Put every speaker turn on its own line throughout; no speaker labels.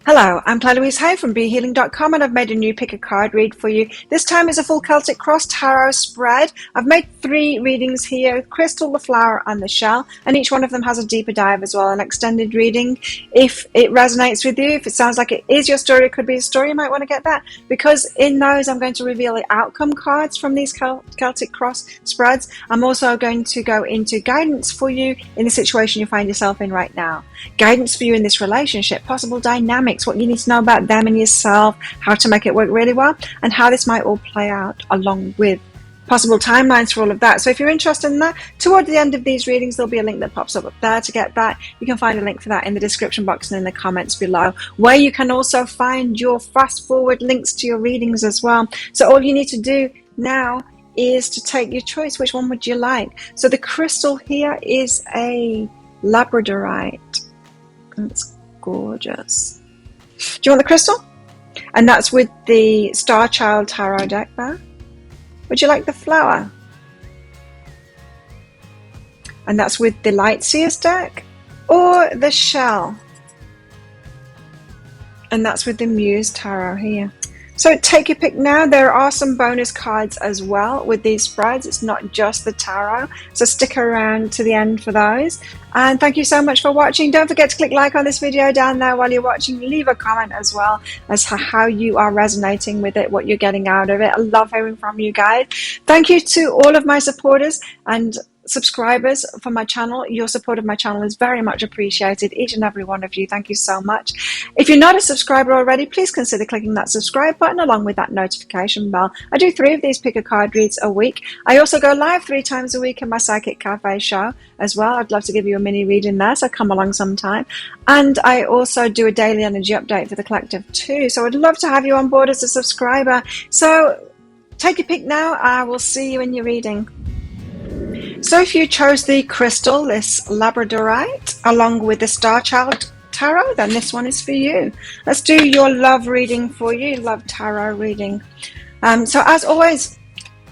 Hello, I'm Claire Louise Hay from BeHealing.com, and I've made a new pick a card read for you. This time is a full Celtic Cross Tarot spread. I've made 3 readings here: crystal, the flower and the shell, and each one of them has a deeper dive as well, an extended reading. If it resonates with you, if it sounds like it is your story, it could be a story, you might want to get that, because in those I'm going to reveal the outcome cards from these Celtic Cross spreads. I'm also going to go into guidance for you in the situation you find yourself in right now, guidance for you in this relationship, possible dynamics, what you need to know about them and yourself, how to make it work really well, and how this might all play out, along with possible timelines for all of that. So if you're interested in that, toward the end of these readings there'll be a link that pops up there to get that. You can find a link for that in the description box and in the comments below, where you can also find your fast forward links to your readings as well. So all you need to do now is to take your choice. Which one would you like? So the crystal here is a labradorite. It's gorgeous. Do you want the crystal? And that's with the Starchild tarot deck there. Would you like the flower? And that's with the Lightseers deck. Or the shell. And that's with the Muse tarot here. So take your pick now. There are some bonus cards as well with these spreads. It's not just the tarot. So stick around to the end for those. And thank you so much for watching. Don't forget to click like on this video down there while you're watching. Leave a comment as well as to how you are resonating with it, what you're getting out of it. I love hearing from you guys. Thank you to all of my supporters and subscribers for my channel. Your support of my channel is very much appreciated, each and every one of you. Thank you so much. If you're not a subscriber already, please consider clicking that subscribe button along with that notification bell. I do 3 of these pick a card reads a week. I also go live 3 times a week in my Psychic Cafe show as well. I'd love to give you a mini reading there, so come along sometime. And I also do a daily energy update for the collective too, so I'd love to have you on board as a subscriber. So take your pick now. I will see you in your reading. So if you chose the crystal, this labradorite, along with the Starchild tarot, then this one is for you. Let's do your love reading for you, love tarot reading. So as always,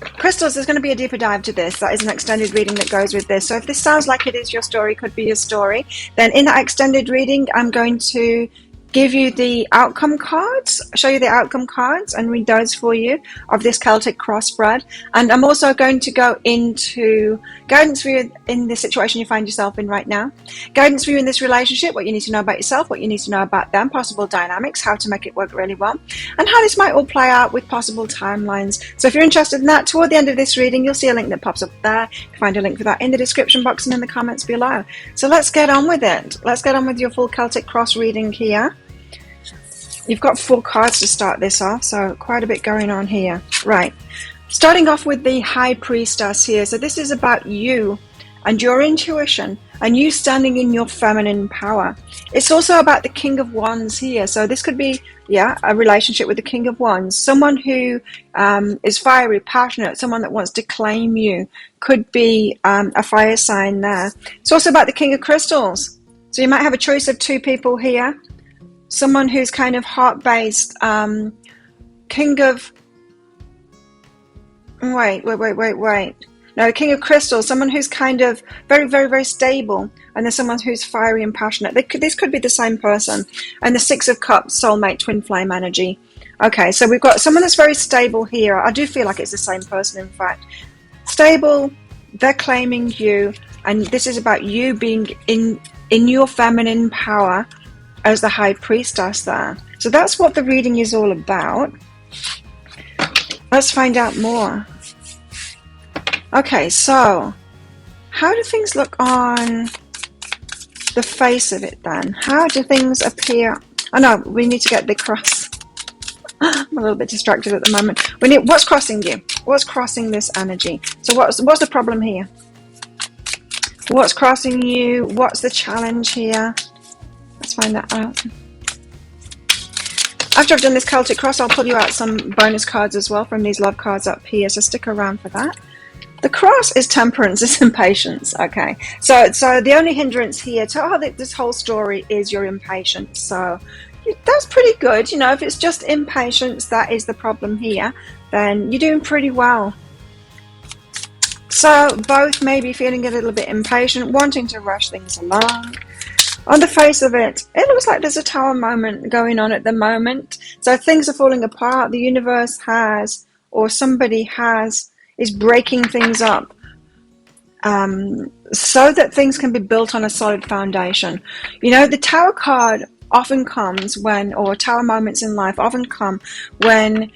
crystals, there's going to be a deeper dive to this. That is an extended reading that goes with this. So if this sounds like it is your story, could be your story, then in that extended reading, I'm going to give you the outcome cards, show you the outcome cards and read those for you of this Celtic Cross spread. And I'm also going to go into guidance for you in the situation you find yourself in right now, guidance for you in this relationship, what you need to know about yourself, what you need to know about them, possible dynamics, how to make it work really well, and how this might all play out with possible timelines. So if you're interested in that, toward the end of this reading you'll see a link that pops up there. You can find a link for that in the description box and in the comments below. So let's get on with it. Let's get on with your full Celtic Cross reading here. You've got 4 cards to start this off, so quite a bit going on here. Right, starting off with the High Priestess here. So this is about you and your intuition and you standing in your feminine power. It's also about the King of Wands here. So this could be, yeah, a relationship with the King of Wands. Someone who is fiery, passionate, someone that wants to claim you. Could be a fire sign there. It's also about the King of Crystals. So you might have a choice of 2 people here. Someone who's kind of heart-based, King of... Wait. No, King of Crystals, someone who's kind of very, very, very stable. And there's someone who's fiery and passionate. This could be the same person. And the 6 of Cups, soulmate, twin flame energy. Okay, so we've got someone that's very stable here. I do feel like it's the same person, in fact. Stable, they're claiming you. And this is about you being in your feminine power as the High Priestess there. So that's what the reading is all about. Let's find out more. Okay, so how do things look on the face of it then? How do things appear? Oh no, we need to get the cross. I'm a little bit distracted at the moment. What's crossing you? What's crossing this energy? So what's the problem here? What's crossing you? What's the challenge here? Let's find that out. After I've done this Celtic Cross, I'll pull you out some bonus cards as well from these love cards up here, so stick around for that. The cross is temperance, is impatience. Okay, so the only hindrance here to this whole story is your impatience. So that's pretty good. You know, if it's just impatience that is the problem here, then you're doing pretty well. So both may be feeling a little bit impatient, wanting to rush things along. On the face of it, it looks like there's a tower moment going on at the moment. So things are falling apart. The universe has, or somebody has, is breaking things up, so that things can be built on a solid foundation. The tower card often comes when, or tower moments in life often come when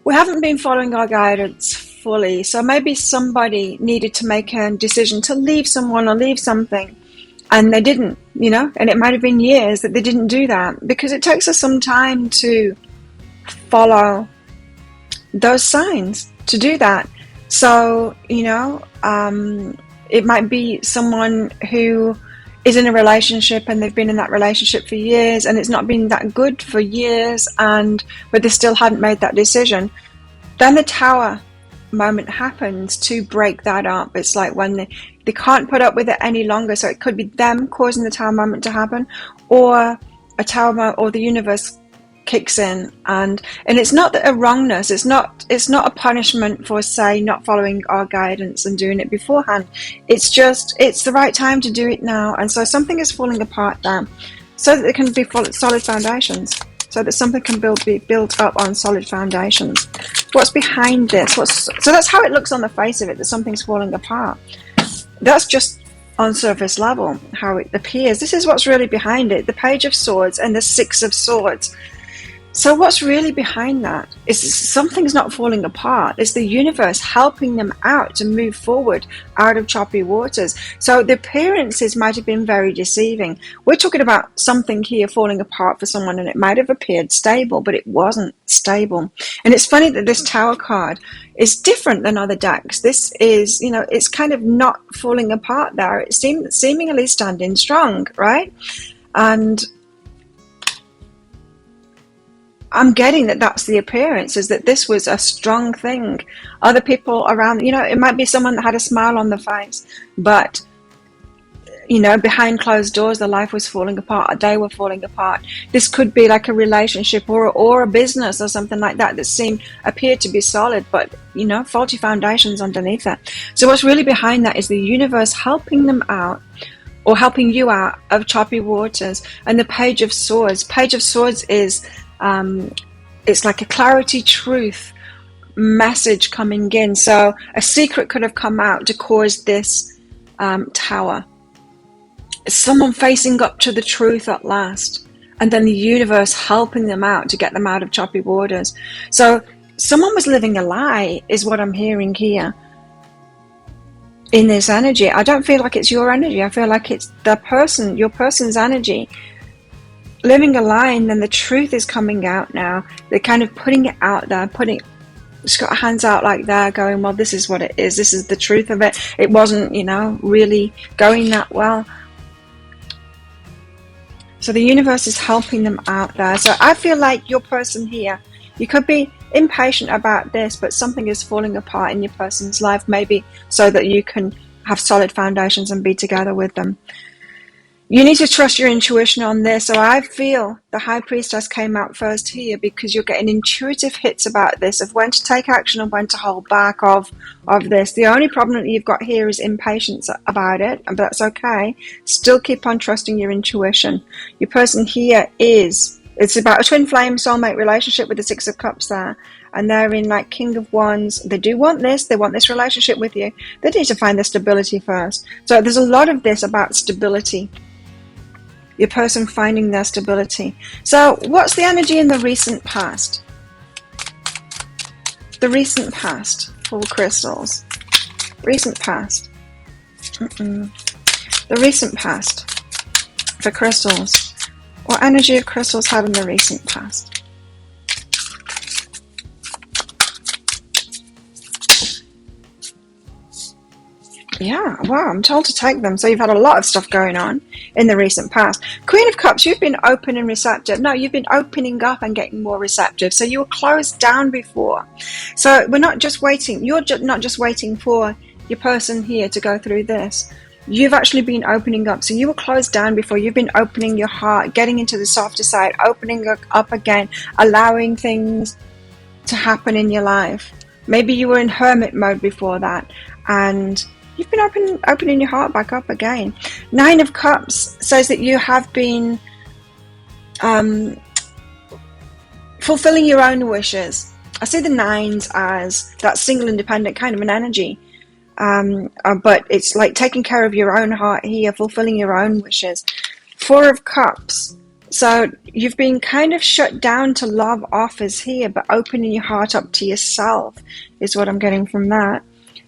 we haven't been following our guidance fully. So maybe somebody needed to make a decision to leave someone or leave something, and they didn't, and it might have been years that they didn't do that, because it takes us some time to follow those signs to do that. So, it might be someone who is in a relationship and they've been in that relationship for years and it's not been that good for years, but they still hadn't made that decision. Then the tower moment happens to break that up. It's like when they can't put up with it any longer. So it could be them causing the tower moment to happen, or a tower moment, or the universe kicks in, and it's not a wrongness. It's not a punishment for, say, not following our guidance and doing it beforehand. It's just, it's the right time to do it now. And so something is falling apart there, so that there can be solid foundations, so that something can be built up on solid foundations. What's behind this? So that's how it looks on the face of it, that something's falling apart. That's just on surface level how it appears. This is what's really behind it: the Page of Swords and the Six of Swords. So what's really behind that is something's not falling apart. It's the universe helping them out to move forward out of choppy waters. So the appearances might have been very deceiving. We're talking about something here falling apart for someone, and it might have appeared stable, but it wasn't stable. And it's funny that this Tower card is different than other decks. This is, it's kind of not falling apart there. It seemingly standing strong, right? And I'm getting that that's the appearance, is that this was a strong thing. Other people around, it might be someone that had a smile on their face, but, behind closed doors, their life was falling apart, they were falling apart. This could be like a relationship or a business or something like that appeared to be solid, but, faulty foundations underneath it. So what's really behind that is the universe helping them out, or helping you out of choppy waters. And the Page of Swords. Page of Swords is, it's like a clarity, truth message coming in. So a secret could have come out to cause this tower. It's someone facing up to the truth at last, and then the universe helping them out to get them out of choppy waters. So someone was living a lie, is what I'm hearing here in this energy. I don't feel like it's your energy. I feel like it's your person's energy living a lie, and then the truth is coming out now. They're kind of putting it out there, just got hands out like that, going, well, this is what it is. This is the truth of it. It wasn't, really going that well. So the universe is helping them out there. So I feel like your person here, you could be impatient about this, but something is falling apart in your person's life, maybe so that you can have solid foundations and be together with them. You need to trust your intuition on this. So I feel the High Priestess came out first here, because you're getting intuitive hits about this, of when to take action and when to hold back of this. The only problem that you've got here is impatience about it, but that's okay. Still keep on trusting your intuition. Your person here it's about a twin flame soulmate relationship with the Six of Cups there. And they're in like King of Wands. They do want this. They want this relationship with you. They need to find their stability first. So there's a lot of this about stability. Your person finding their stability. So what's the energy in the recent past? The recent past for crystals. Recent past. The recent past for crystals. What energy of crystals have in the recent past? Yeah, wow, I'm told to take them. So you've had a lot of stuff going on in the recent past. Queen of Cups, you've been open and receptive. No, you've been opening up and getting more receptive. So you were closed down before. So we're not just waiting. You're not just waiting for your person here to go through this. You've actually been opening up. So you were closed down before. You've been opening your heart, getting into the softer side, opening up again, allowing things to happen in your life. Maybe you were in hermit mode before that, and You've been opening your heart back up again. Nine of Cups says that you have been fulfilling your own wishes. I see the nines as that single independent kind of an energy. But it's like taking care of your own heart here, fulfilling your own wishes. Four of Cups. So you've been kind of shut down to love offers here, but opening your heart up to yourself is what I'm getting from that.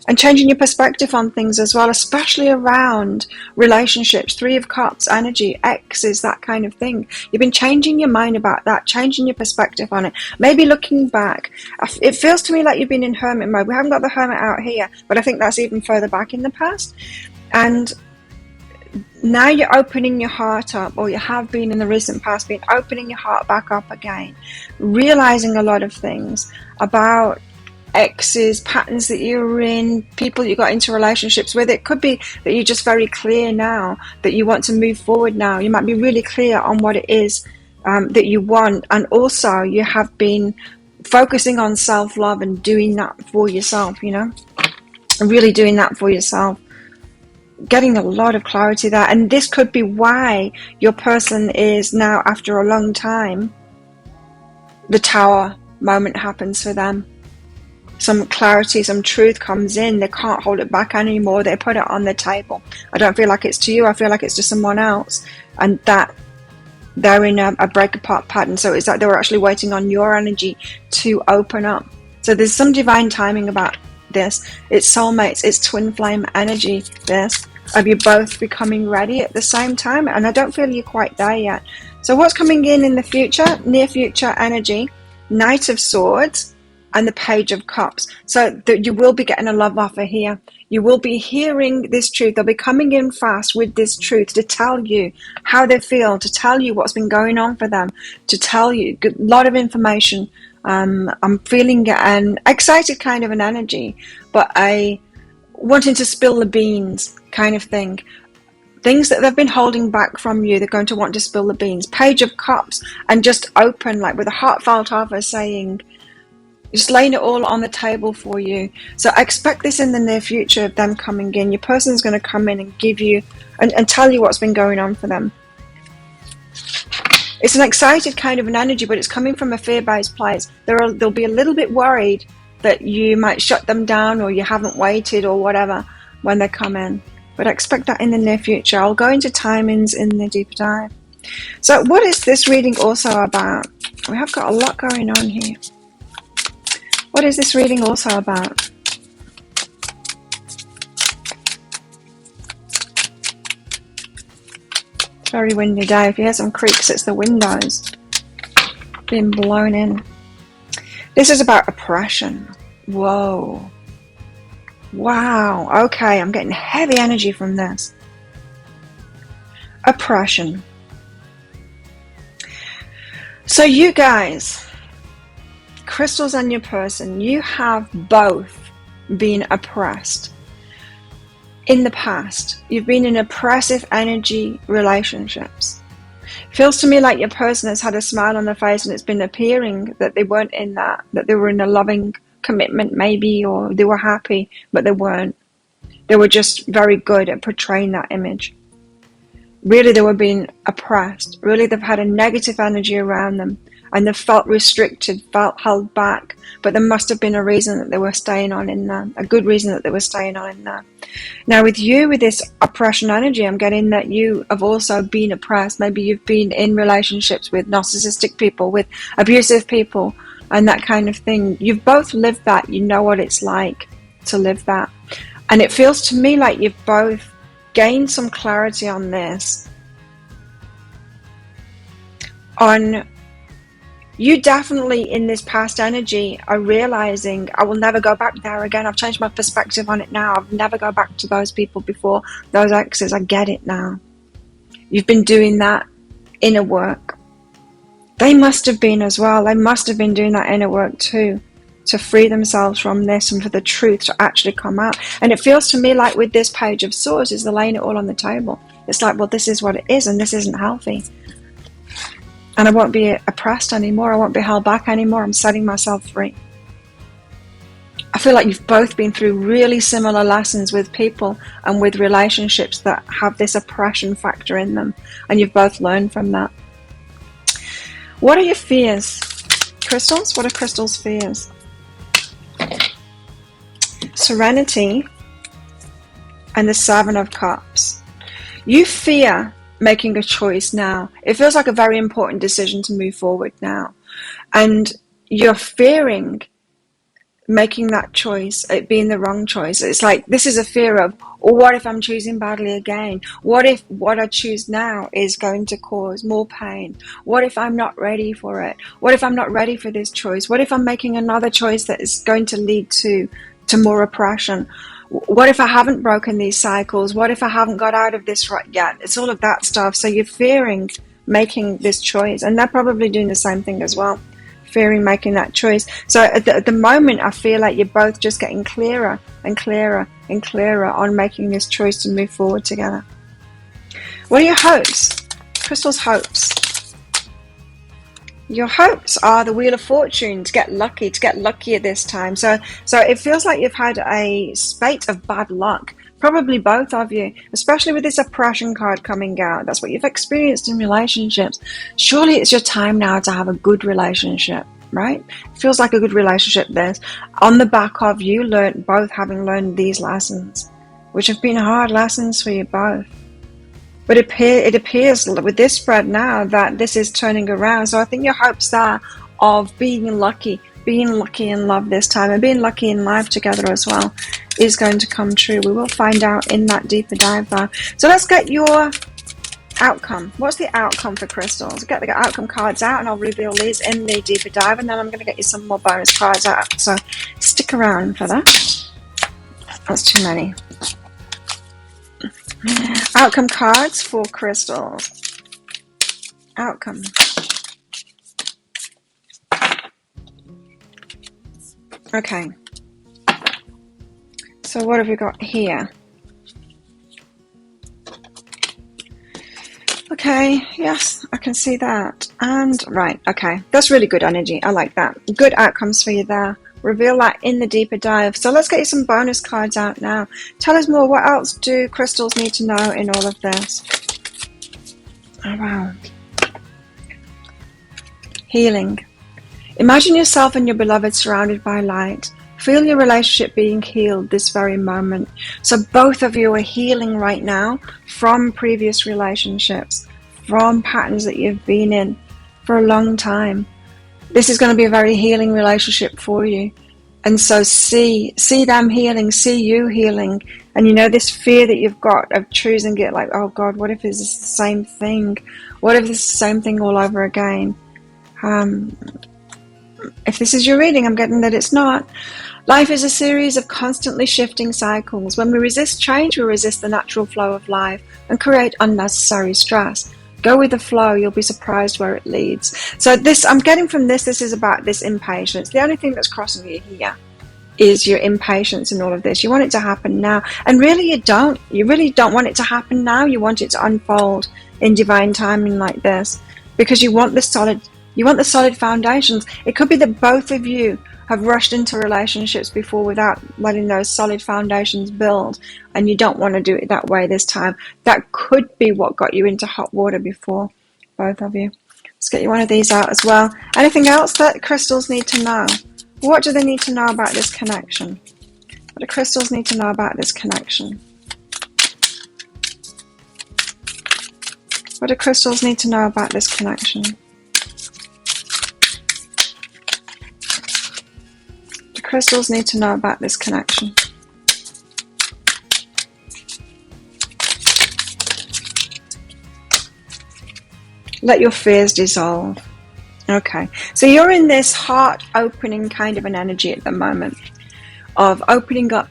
And changing your perspective on things as well, especially around relationships. Three of Cups, energy, exes, that kind of thing. You've been changing your mind about that, changing your perspective on it. Maybe looking back. It feels to me like you've been in hermit mode. We haven't got the hermit out here, but I think that's even further back in the past. And now you're opening your heart up, or you have been in the recent past, been opening your heart back up again, realizing a lot of things about exes, patterns that you were in, people you got into relationships with. It could be that you're just very clear now that you want to move forward now. You might be really clear on what it is that you want, and also you have been focusing on self-love and doing that for yourself, you know, really doing that for yourself. Getting a lot of clarity there, and this could be why your person is now, after a long time, the Tower moment happens for them. Some clarity, some truth comes in. They can't hold it back anymore. They put it on the table. I don't feel like it's to you. I feel like it's to someone else. And that they're in a break apart pattern. So it's like they were actually waiting on your energy to open up. So there's some divine timing about this. It's soulmates. It's twin flame energy, this, of you both becoming ready at the same time. And I don't feel you're quite there yet. So what's coming in the future, near future energy, Knight of Swords, and the Page of Cups. So that you will be getting a love offer here. You will be hearing this truth. They'll be coming in fast with this truth to tell you how they feel, to tell you what's been going on for them, to tell you a lot of information. I'm feeling an excited kind of an energy, but a wanting to spill the beans kind of thing. Things that they've been holding back from you, they're going to want to spill the beans. Page of Cups, and just open, like with a heartfelt offer, saying, just laying it all on the table for you. So I expect this in the near future of them coming in. Your person's going to come in and give you and tell you what's been going on for them. It's an excited kind of an energy, but it's coming from a fear-based place. They'll be a little bit worried that you might shut them down, or you haven't waited, or whatever, when they come in. But I expect that in the near future. I'll go into timings in the deeper dive. So what is this reading also about? We have got a lot going on here. What is this reading also about? It's a very windy day. If you hear some creaks, it's the windows being blown in. This is about oppression. Whoa. Wow. Okay, I'm getting heavy energy from this. Oppression. So you guys, crystals and your person, you have both been oppressed. In the past, you've been in oppressive energy relationships. Feels to me like your person has had a smile on their face, and it's been appearing that they weren't in that they were in a loving commitment maybe, or they were happy, but they weren't. They were just very good at portraying that image. Really, they were being oppressed. Really, they've had a negative energy around them, and they felt restricted, felt held back. But there must have been a reason that they were staying on in there, a good reason that they were staying on in there. Now, with you, with this oppression energy, I'm getting that you have also been oppressed. Maybe you've been in relationships with narcissistic people, with abusive people, and that kind of thing. You've both lived that. You know what it's like to live that. And it feels to me like you've both gained some clarity on this. On you definitely in this past energy are realizing, I will never go back there again. I've changed my perspective on it now. I'll never go back to those people before, those exes. I get it now. You've been doing that inner work. They must have been as well. They must have been doing that inner work too, to free themselves from this and for the truth to actually come out. And it feels to me like with this Page of Swords, is they're laying it all on the table. It's like, well, this is what it is, and this isn't healthy. And I won't be oppressed anymore. I won't be held back anymore. I'm setting myself free. I feel like you've both been through really similar lessons with people and with relationships that have this oppression factor in them, and you've both learned from that. What are your fears, crystals? What are crystals' fears? Serenity and the Seven of Cups. You fear making a choice now. It feels like a very important decision to move forward now, and you're fearing making that choice, it being the wrong choice. It's like, this is a fear of, or what if I'm choosing badly again? What if what I choose now is going to cause more pain? What if I'm not ready for it? What if I'm not ready for this choice? What if I'm making another choice that is going to lead to more oppression? What if I haven't broken these cycles? What if I haven't got out of this right yet? It's all of that stuff. So you're fearing making this choice, and they're probably doing the same thing as well. Fearing making that choice. So at the moment, I feel like you're both just getting clearer and clearer and clearer on making this choice to move forward together. What are your hopes? Crystal's hopes. Your hopes are the Wheel of Fortune, to get luckier this time. So it feels like you've had a spate of bad luck. Probably both of you, especially with this oppression card coming out. That's what you've experienced in relationships. Surely it's your time now to have a good relationship, right? It feels like a good relationship this. On the back of you both having learned these lessons, which have been hard lessons for you both. But it appears with this spread now that this is turning around. So I think your hopes are of being lucky in love this time, and being lucky in life together as well, is going to come true. We will find out in that deeper dive though. So let's get your outcome. What's the outcome for crystals? Get the outcome cards out and I'll reveal these in the deeper dive, and then I'm going to get you some more bonus cards out. So stick around for that. That's too many. Outcome cards for crystals. Outcome. Okay. So what have we got here? Okay, yes, I can see that. And right, okay, that's really good energy. I like that. Good outcomes for you there. Reveal that in the deeper dive. So let's get you some bonus cards out now. Tell us more. What else do crystals need to know in all of this? Oh, wow. Healing. Imagine yourself and your beloved surrounded by light. Feel your relationship being healed this very moment. So both of you are healing right now from previous relationships, from patterns that you've been in for a long time. This is going to be a very healing relationship for you. And so see them healing, see you healing. And you know, this fear that you've got of choosing it, like, oh God, what if it's the same thing? What if it's the same thing all over again? If this is your reading, I'm getting that it's not. Life is a series of constantly shifting cycles. When we resist change, we resist the natural flow of life and create unnecessary stress. Go with the flow, you'll be surprised where it leads. So this, I'm getting from this is about this impatience. The only thing that's crossing you here is your impatience in all of this. You want it to happen now. And really you don't. You really don't want it to happen now. You want it to unfold in divine timing like this. Because you want the solid foundations. It could be that both of you have rushed into relationships before without letting those solid foundations build, and you don't want to do it that way this time. That could be what got you into hot water before, both of you. Let's get you one of these out as well. Anything else that crystals need to know? What do they need to know about this connection? What do crystals need to know about this connection? What do crystals need to know about this connection? Crystals need to know about this connection. Let your fears dissolve. Okay, so you're in this heart opening kind of an energy at the moment of opening up,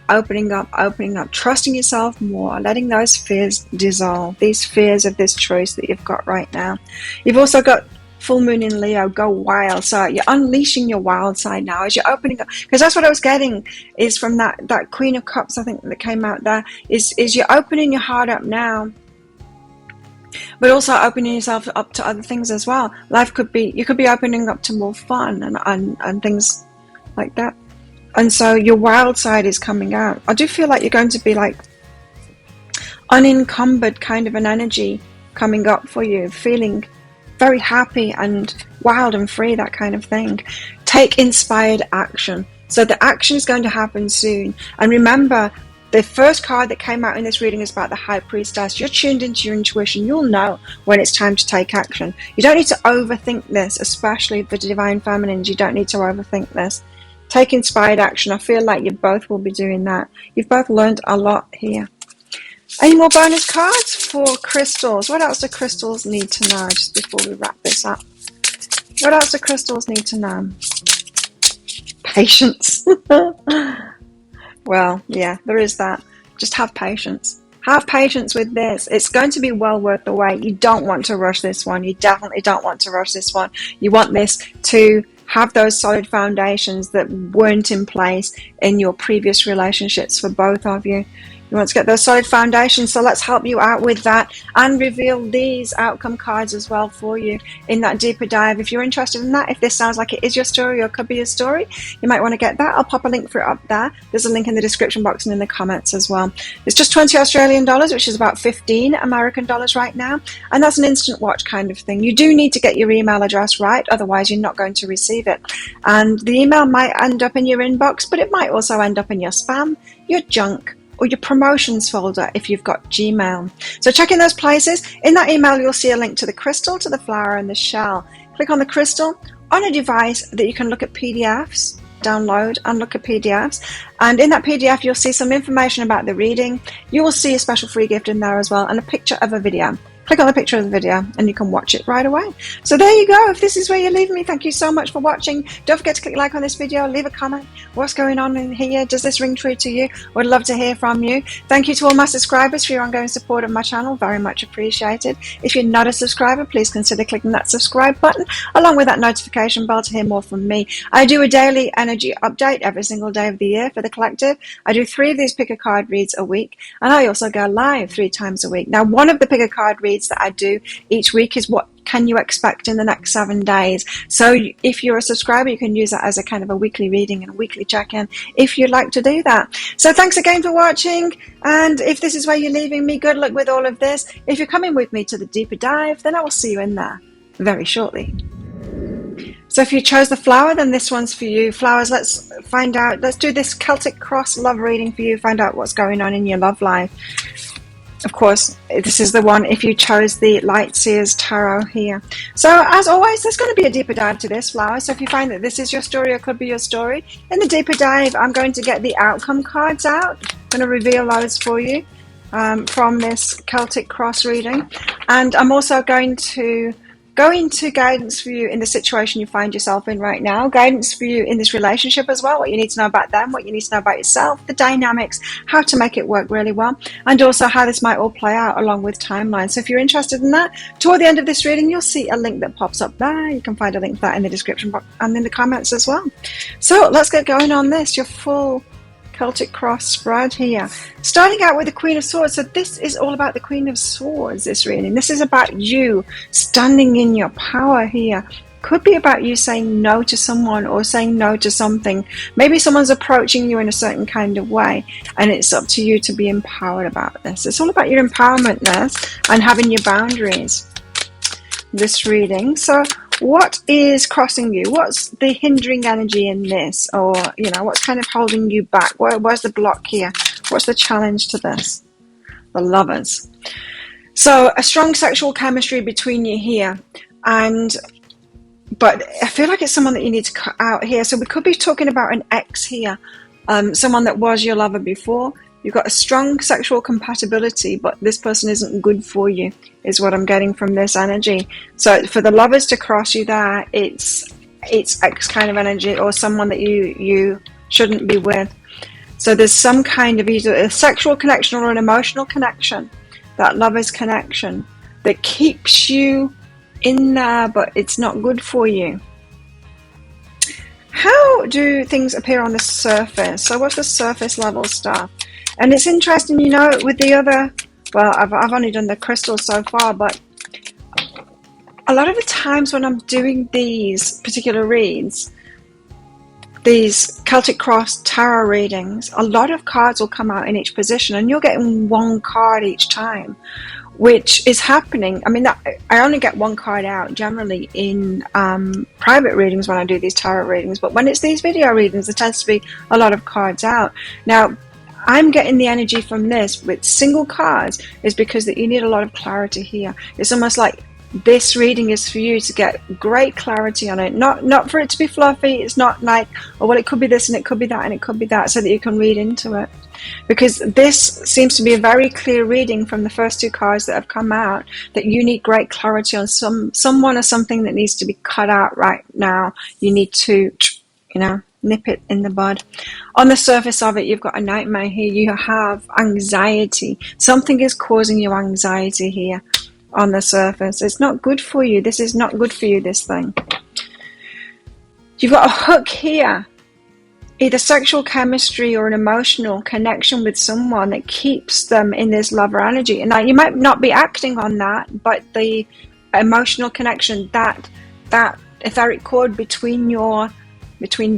trusting yourself more, letting those fears dissolve, these fears of this choice that you've got right now. You've also got full moon in Leo, go wild. So you're unleashing your wild side now as you're opening up, because that's what I was getting is from that Queen of Cups, I think, that came out there, is you're opening your heart up now, but also opening yourself up to other things as well. Life could be, you could be opening up to more fun and things like that. And so your wild side is coming out. I do feel like you're going to be like unencumbered kind of an energy coming up for you, feeling very happy and wild and free, that kind of thing. Take inspired action. So the action is going to happen soon. And remember, the first card that came out in this reading is about the High Priestess. You're tuned into your intuition. You'll know when it's time to take action. You don't need to overthink this, especially the Divine Feminines. You don't need to overthink this. Take inspired action. I feel like you both will be doing that. You've both learned a lot here. Any more bonus cards for crystals? What else do crystals need to know just before we wrap this up? What else do crystals need to know? Patience. Well, yeah, there is that. Just have patience. Have patience with this. It's going to be well worth the wait. You don't want to rush this one. You definitely don't want to rush this one. You want this to have those solid foundations that weren't in place in your previous relationships for both of you. You want to get those solid foundations, so let's help you out with that and reveal these outcome cards as well for you in that deeper dive. If you're interested in that, if this sounds like it is your story or could be your story, you might want to get that. I'll pop a link for it up there. There's a link in the description box and in the comments as well. It's just 20 Australian dollars, which is about 15 American dollars right now, and that's an instant watch kind of thing. You do need to get your email address right, otherwise you're not going to receive it. And the email might end up in your inbox, but it might also end up in your spam, your junk, or your promotions folder if you've got Gmail. So check in those places. In that email, you'll see a link to the crystal, to the flower, and the shell. Click on the crystal on a device that you can look at PDFs, download and look at PDFs. And in that PDF, you'll see some information about the reading. You will see a special free gift in there as well, and a picture of a video. Click on the picture of the video and you can watch it right away. So there you go. If this is where you're leaving me, thank you so much for watching. Don't forget to click like on this video, leave a comment. What's going on in here? Does this ring true to you? Would love to hear from you. Thank you to all my subscribers for your ongoing support of my channel. Very much appreciated. If you're not a subscriber, please consider clicking that subscribe button along with that notification bell to hear more from me. I do a daily energy update every single day of the year for the collective. I do 3 of these pick a card reads a week, and I also go live 3 times a week. Now, one of the pick a card reads that I do each week is what can you expect in the next 7 days. So if you're a subscriber, you can use that as a kind of a weekly reading and a weekly check-in if you'd like to do that. So thanks again for watching, and if this is where you're leaving me, good luck with all of this. If you're coming with me to the deeper dive, then I will see you in there very shortly. So if you chose the flower, then this one's for you. Flowers, let's find out. Let's do this Celtic cross love reading for you. Find out what's going on in your love life. Of course, this is the one if you chose the Light Seers Tarot here. So as always, there's going to be a deeper dive to this flower. So if you find that this is your story or could be your story, in the deeper dive, I'm going to get the outcome cards out. I'm going to reveal those for you from this Celtic cross reading. And I'm also going to go into guidance for you in the situation you find yourself in right now, guidance for you in this relationship as well, what you need to know about them, what you need to know about yourself, the dynamics, how to make it work really well, and also how this might all play out along with timelines. So if you're interested in that, toward the end of this reading, you'll see a link that pops up there. You can find a link for that in the description box and in the comments as well. So let's get going on this, your full Celtic cross spread here. Starting out with the Queen of Swords. So this is all about the Queen of Swords, this reading. This is about you standing in your power here. Could be about you saying no to someone or saying no to something. Maybe someone's approaching you in a certain kind of way, and it's up to you to be empowered about this. It's all about your empowermentness and having your boundaries, this reading. So what is crossing you? What's the hindering energy in this? Or, you know, what's kind of holding you back? Where's the block here? What's the challenge to this? The Lovers. So a strong sexual chemistry between you here. But I feel like it's someone that you need to cut out here. So we could be talking about an ex here. Someone that was your lover before. You've got a strong sexual compatibility, but this person isn't good for you, is what I'm getting from this energy. So for the Lovers to cross you there, it's ex kind of energy, or someone that you shouldn't be with. So there's some kind of either a sexual connection or an emotional connection, that Lovers connection, that keeps you in there, but it's not good for you. How do things appear on the surface? So what's the surface level stuff? And it's interesting, you know, with the other, well, I've only done the crystals so far, but a lot of the times when I'm doing these particular reads, these Celtic Cross tarot readings, a lot of cards will come out in each position, and you're getting one card each time, which is happening. I mean, I only get one card out generally in private readings when I do these tarot readings, but when it's these video readings, there tends to be a lot of cards out. Now, I'm getting the energy from this with single cards is because that you need a lot of clarity here. It's almost like this reading is for you to get great clarity on it, not for it to be fluffy. It's not like, oh well, it could be this and it could be that and it could be that, so that you can read into it. Because this seems to be a very clear reading from the first two cards that have come out, that you need great clarity on someone or something that needs to be cut out right now. You need to, nip it in the bud. On the surface of it, you've got a nightmare here. You have anxiety. Something is causing you anxiety here on the surface. It's not good for you. This is not good for you, this thing. You've got a hook here. Either sexual chemistry or an emotional connection with someone that keeps them in this lover energy. And now you might not be acting on that, but the emotional connection, that etheric cord between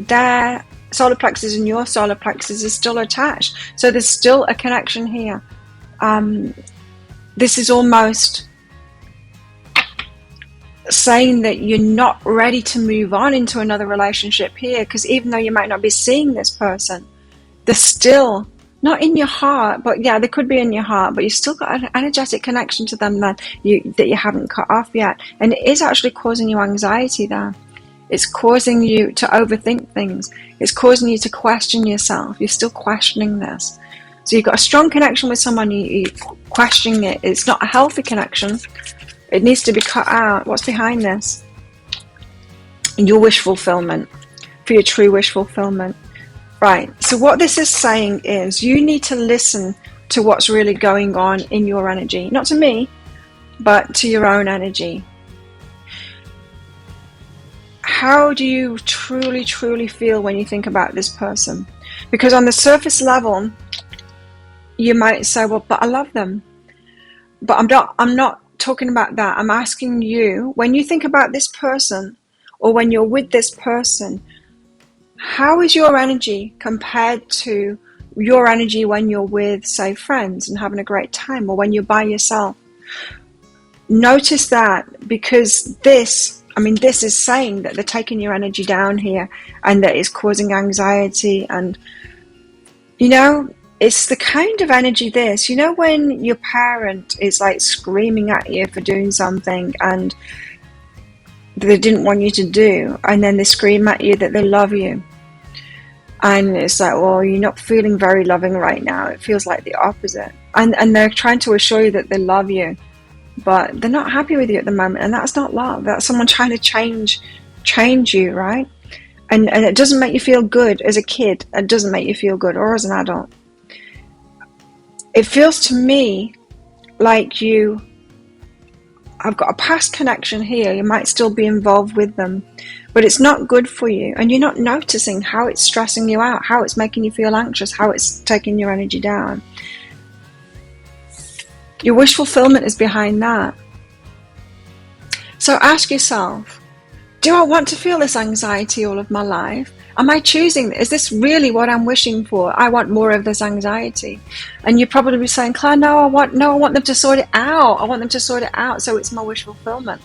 their solar plexus and your solar plexus is still attached. So there's still a connection here. This is almost saying that you're not ready to move on into another relationship here, because even though you might not be seeing this person, they're still not in your heart, but yeah, they could be in your heart, but you've still got an energetic connection to them that you haven't cut off yet. And it is actually causing you anxiety there. It's causing you to overthink things. It's causing you to question yourself. You're still questioning this. So you've got a strong connection with someone, you're questioning it. It's not a healthy connection. It needs to be cut out. What's behind this? Your wish fulfillment. For your true wish fulfillment. Right. So what this is saying is you need to listen to what's really going on in your energy. Not to me, but to your own energy. How do you truly, truly feel when you think about this person? Because on the surface level, you might say, well, but I love them. But I'm not talking about that. I'm asking you, when you think about this person, or when you're with this person, how is your energy compared to your energy when you're with, say, friends and having a great time, or when you're by yourself? Notice that, because this is saying that they're taking your energy down here, and that it's causing anxiety. And it's the kind of energy this, when your parent is like screaming at you for doing something and they didn't want you to do, and then they scream at you that they love you. And it's like, well, you're not feeling very loving right now. It feels like the opposite. And they're trying to assure you that they love you, but they're not happy with you at the moment. And that's not love. That's someone trying to change you, right? And it doesn't make you feel good as a kid. It doesn't make you feel good, or as an adult. It feels to me like I've got a past connection here. You might still be involved with them, but it's not good for you. And you're not noticing how it's stressing you out, how it's making you feel anxious, how it's taking your energy down. Your wish fulfillment is behind that. So ask yourself, do I want to feel this anxiety all of my life? Am I choosing? Is this really what I'm wishing for? I want more of this anxiety. And you're probably saying, Claire, I want them to sort it out. I want them to sort it out, so it's my wish fulfillment.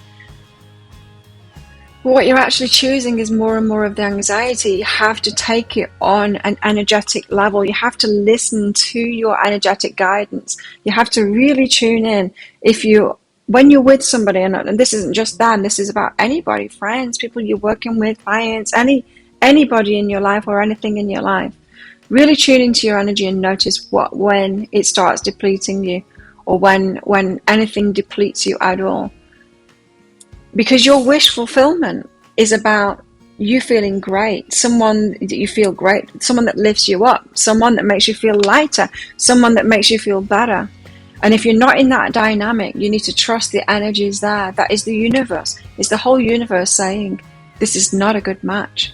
But what you're actually choosing is more and more of the anxiety. You have to take it on an energetic level. You have to listen to your energetic guidance. You have to really tune in. When you're with somebody, and this isn't just them, this is about anybody, friends, people you're working with, clients, anybody in your life or anything in your life, really tune into your energy and notice when it starts depleting you, or when anything depletes you at all. Because your wish fulfillment is about you feeling great, someone that you feel great, someone that lifts you up, someone that makes you feel lighter, someone that makes you feel better. And if you're not in that dynamic, you need to trust the energy is there. That is the universe. It's the whole universe saying, this is not a good match.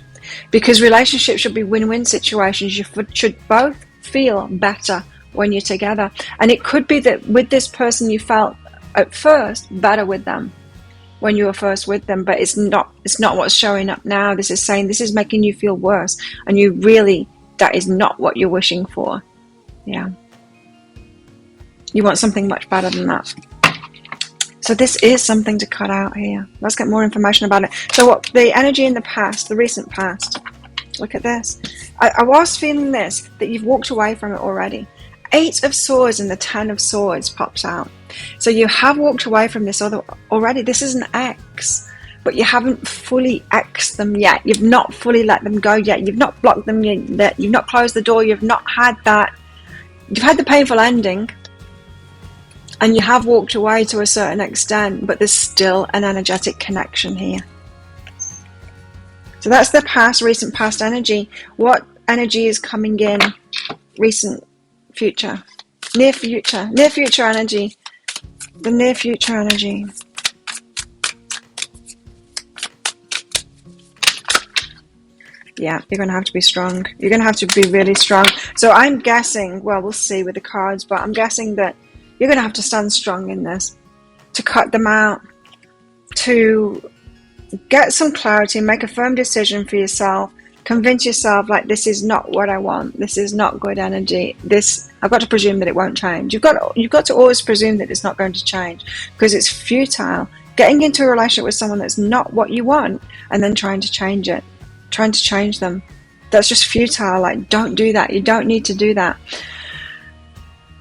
Because relationships should be win-win situations. You should both feel better when you're together. And it could be that with this person you felt at first better with them. when you were first with them, but it's not what's showing up now. This is saying this is making you feel worse, and that is not what you're wishing for. Yeah. You want something much better than that. So this is something to cut out here. Let's get more information about it. So what the energy in the past, the recent past, look at this. I was feeling this, that you've walked away from it already. 8 of Swords and the 10 of Swords pops out. So you have walked away from this already. This is an X, but you haven't fully X'd them yet. You've not fully let them go yet. You've not blocked them yet. You've not closed the door. You've not had that. You've had the painful ending, and you have walked away to a certain extent, but there's still an energetic connection here. So that's the past, recent past energy. What energy is coming in? Recent, future, near future energy. The near future energy. Yeah, you're going to have to be strong. You're going to have to be really strong. So I'm guessing, well, we'll see with the cards, but I'm guessing that you're going to have to stand strong in this, to cut them out, to get some clarity, make a firm decision for yourself, convince yourself like this is not what I want, this is not good energy, this I've got to presume that it won't change. You've got to always presume that it's not going to change, because it's futile getting into a relationship with someone that's not what you want and then trying to change it, trying to change them. That's just futile. Like, don't do that. You don't need to do that.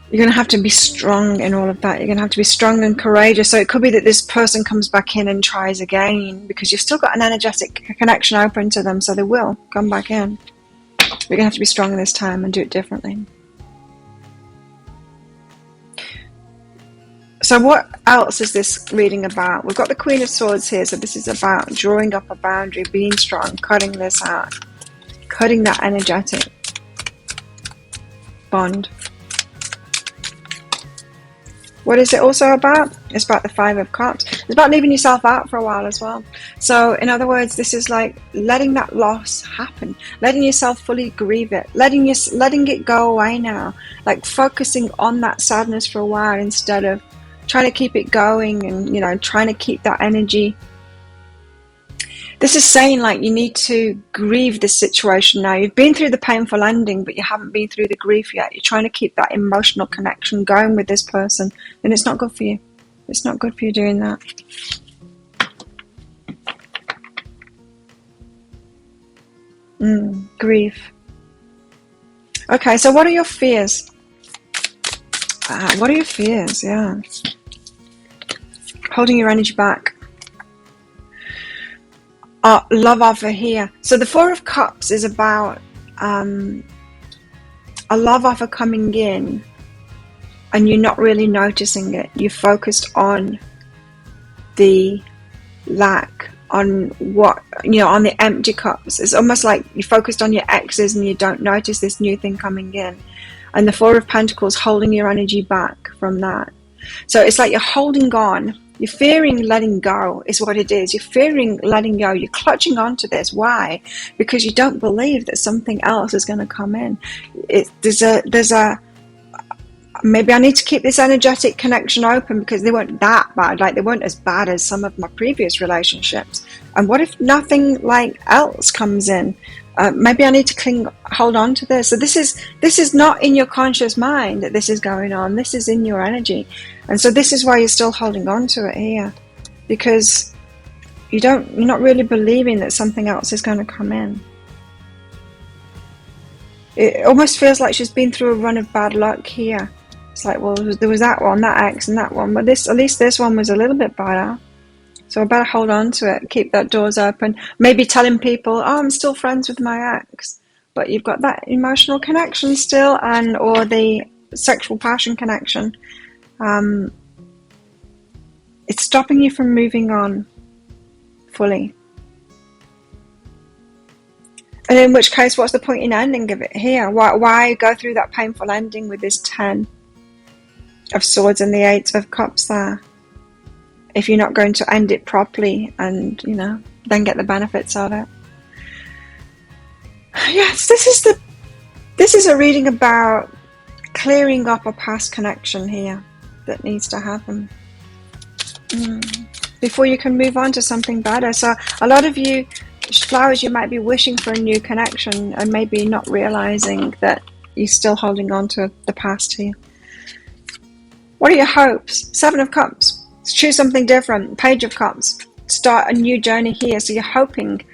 You're going to have to be strong in all of that. You're going to have to be strong and courageous. So it could be that this person comes back in and tries again, because you've still got an energetic connection open to them, so they will come back in. You're going to have to be strong this time and do it differently. So what else is this reading about? We've got the Queen of Swords here, so this is about drawing up a boundary, being strong, cutting this out, cutting that energetic bond. What is it also about? It's about the 5 of Cups. It's about leaving yourself out for a while as well. So in other words, this is like letting that loss happen, letting yourself fully grieve it, letting it go away now, like focusing on that sadness for a while instead of trying to keep it going and, trying to keep that energy. This is saying like you need to grieve this situation now. You've been through the painful ending, but you haven't been through the grief yet. You're trying to keep that emotional connection going with this person, and it's not good for you. It's not good for you doing that. Grief. Okay, so what are your fears? What are your fears? Yeah. Holding your energy back. Love offer here. So the 4 of Cups is about a love offer coming in, and you're not really noticing it. You're focused on the lack, on what, on the empty cups. It's almost like you're focused on your exes and you don't notice this new thing coming in. And the 4 of Pentacles holding your energy back from that. So it's like you're holding on. You're fearing letting go is what it is. You're fearing letting go. You're clutching onto this. Why? Because you don't believe that something else is going to come in. Maybe I need to keep this energetic connection open because they weren't that bad. Like, they weren't as bad as some of my previous relationships. And what if nothing like else comes in? Maybe I need to hold on to this. So this is not in your conscious mind that this is going on. This is in your energy. And so this is why you're still holding on to it here, because you're not really believing that something else is going to come in. It almost feels like she's been through a run of bad luck here. It's like, well, there was that one, that ex, and that one, but at least this one was a little bit better. So I better hold on to it, keep that doors open. Maybe telling people, oh, I'm still friends with my ex, but you've got that emotional connection still, or the sexual passion connection. It's stopping you from moving on fully. And in which case, what's the point in ending of it here? Why go through that painful ending with this 10 of Swords and the 8 of Cups there, if you're not going to end it properly and, then get the benefits of it? Yes, this is a reading about clearing up a past connection here that needs to happen. before you can move on to something better. So a lot of you flowers, you might be wishing for a new connection and maybe not realizing that you're still holding on to the past here. What are your hopes? Seven of Cups. Choose something different. Page of Cups. Start a new journey here. So you're hoping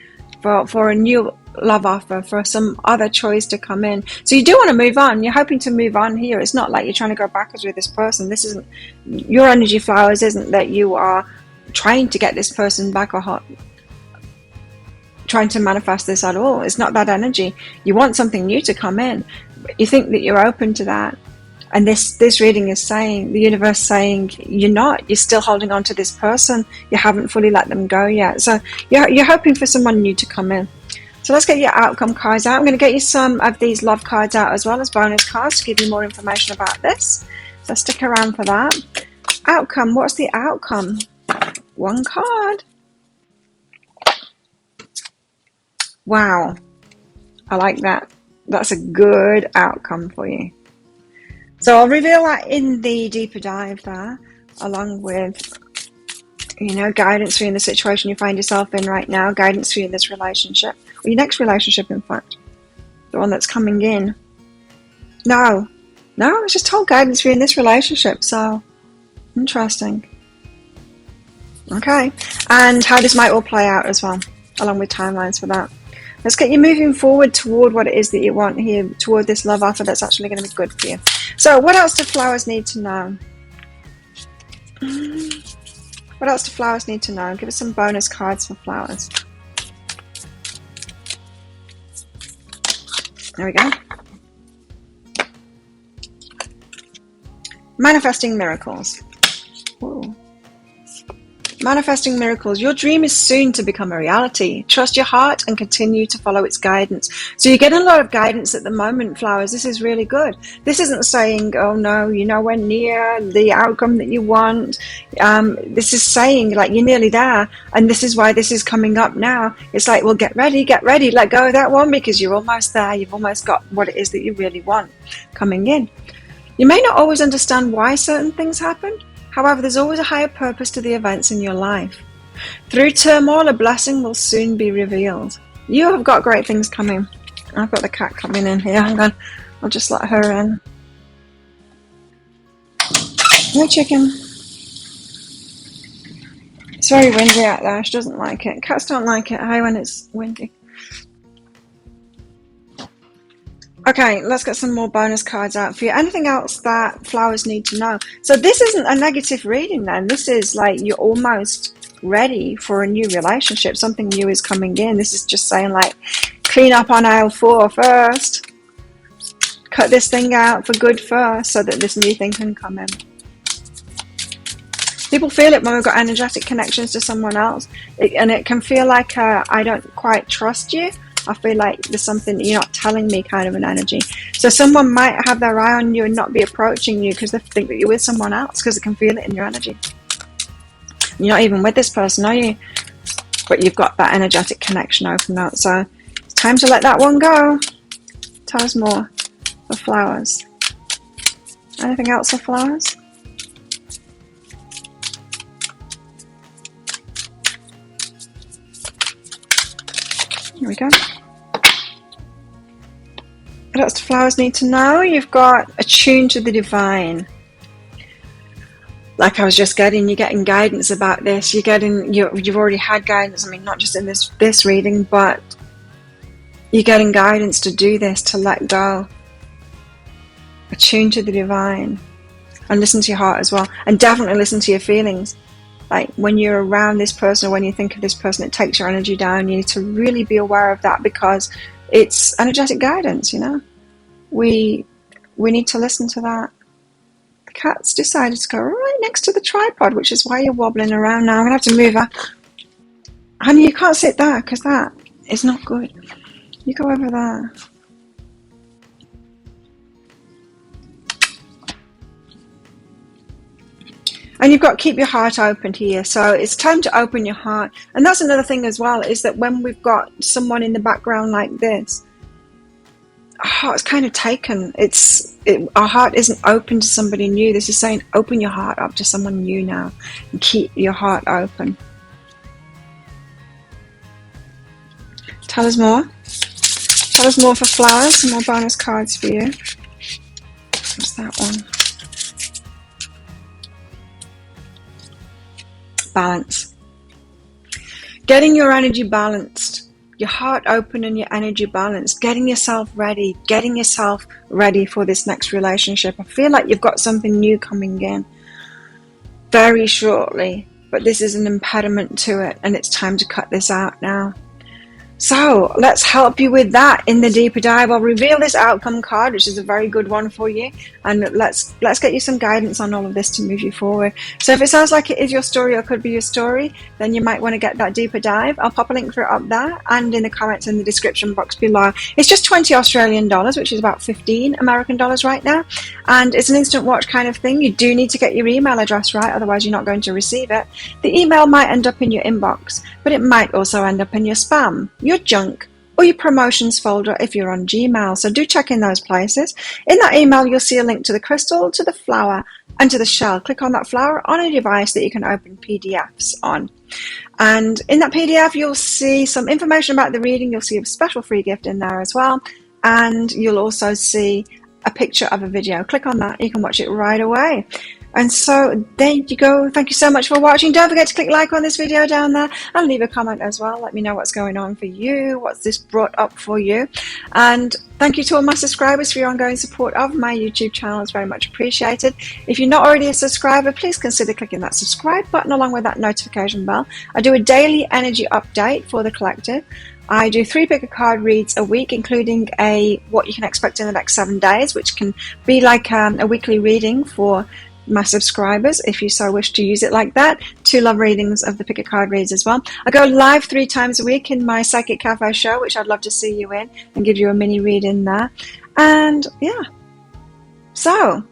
for a new love offer, for some other choice to come in. So you do want to move on. You're hoping to move on here. It's not like you're trying to go backwards with this person. This isn't your energy, flowers, isn't that you are trying to get this person back or trying to manifest this at all. It's not that energy. You want something new to come in. You think that you're open to that. And this reading is saying, the universe saying, you're not. You're still holding on to this person. You haven't fully let them go yet. So you're hoping for someone new to come in. So let's get your outcome cards out. I'm going to get you some of these love cards out as well as bonus cards to give you more information about this. So stick around for that. Outcome. What's the outcome? One card. Wow. I like that. That's a good outcome for you. So I'll reveal that in the deeper dive there, along with, guidance for you in the situation you find yourself in right now, guidance for you in this relationship, or your next relationship, in fact, the one that's coming in. No, it's just told guidance for you in this relationship. So interesting. Okay, and how this might all play out as well, along with timelines for that. Let's get you moving forward toward what it is that you want here, toward this love offer that's actually going to be good for you. So what else do flowers need to know? What else do flowers need to know? Give us some bonus cards for flowers. There we go. Manifesting miracles. Ooh. Manifesting miracles. Your dream is soon to become a reality. Trust your heart and continue to follow its guidance. So you're getting a lot of guidance at the moment, flowers. This is really good. This isn't saying, oh no, you're nowhere near the outcome that you want. This is saying, like, you're nearly there, and this is why this is coming up now. It's like, well, get ready, let go of that one, because you're almost there. You've almost got what it is that you really want coming in. You may not always understand why certain things happen. However, there's always a higher purpose to the events in your life. Through turmoil, a blessing will soon be revealed. You have got great things coming. I've got the cat coming in here. Hang on. I'll just let her in. No chicken. It's very windy out there. She doesn't like it. Cats don't like it, hey, when it's windy. Okay, let's get some more bonus cards out for you. Anything else that flowers need to know? So this isn't a negative reading then. This is like you're almost ready for a new relationship. Something new is coming in. This is just saying, like, clean up on aisle 4 first. Cut this thing out for good first so that this new thing can come in. People feel it when we've got energetic connections to someone else. And it can feel like I don't quite trust you. I feel like there's something you're not telling me kind of an energy. So someone might have their eye on you and not be approaching you because they think that you're with someone else, because they can feel it in your energy. You're not even with this person, are you? But you've got that energetic connection open up. So it's time to let that one go. Tell us more for flowers. Anything else for flowers? Here we go. What else do flowers need to know? You've got attuned to the divine. Like I was just getting, you're getting guidance about this. You've already had guidance. I mean, not just in this reading, but you're getting guidance to do this, to let go. Attune to the divine, and listen to your heart as well, and definitely listen to your feelings. Like when you're around this person, or when you think of this person, it takes your energy down. You need to really be aware of that, because it's energetic guidance, We need to listen to that. The cat's decided to go right next to the tripod, which is why you're wobbling around now. I'm going to have to move her. Honey, you can't sit there because that is not good. You go over there. And you've got to keep your heart open here. So it's time to open your heart. And that's another thing as well, is that when we've got someone in the background like this, our heart's kind of taken. Our heart isn't open to somebody new. This is saying open your heart up to someone new now and keep your heart open. Tell us more. Tell us more for flowers. Some more bonus cards for you. What's that one? Balance. Getting your energy balanced. Your heart open and your energy balanced. Getting yourself ready. Getting yourself ready for this next relationship. I feel like you've got something new coming in very shortly. But this is an impediment to it. And it's time to cut this out now. So let's help you with that in the deeper dive. I'll reveal this outcome card, which is a very good one for you, and let's get you some guidance on all of this to move you forward. So if it sounds like it is your story or could be your story, then you might want to get that deeper dive. I'll pop a link for it up there and in the comments in the description box below. It's just 20 Australian dollars, which is about 15 American dollars right now, and it's an instant watch kind of thing. You do need to get your email address right, otherwise you're not going to receive it. The email might end up in your inbox, but it might also end up in your spam, your junk, or your promotions folder if you're on Gmail. So do check in those places. In that email, you'll see a link to the crystal, to the flower, and to the shell. Click on that flower on a device that you can open PDFs on. And in that PDF, you'll see some information about the reading. You'll see a special free gift in there as well. And you'll also see a picture of a video. Click on that. You can watch it right away. And so there you go. Thank you so much for watching. Don't forget to click like on this video down there and leave a comment as well. Let me know what's going on for you, what's this brought up for you. And thank you to all my subscribers for your ongoing support of my YouTube channel. It's very much appreciated. If you're not already a subscriber, please consider clicking that subscribe button along with that notification bell. I do a daily energy update for the collective. I do 3 pick a card reads a week, including what you can expect in the next 7 days, which can be like a weekly reading for my subscribers, if you so wish to use it like that. 2 love readings of the pick a card reads as well. I go live 3 times a week in my Psychic Cafe show, which I'd love to see you in and give you a mini read in there. And yeah, so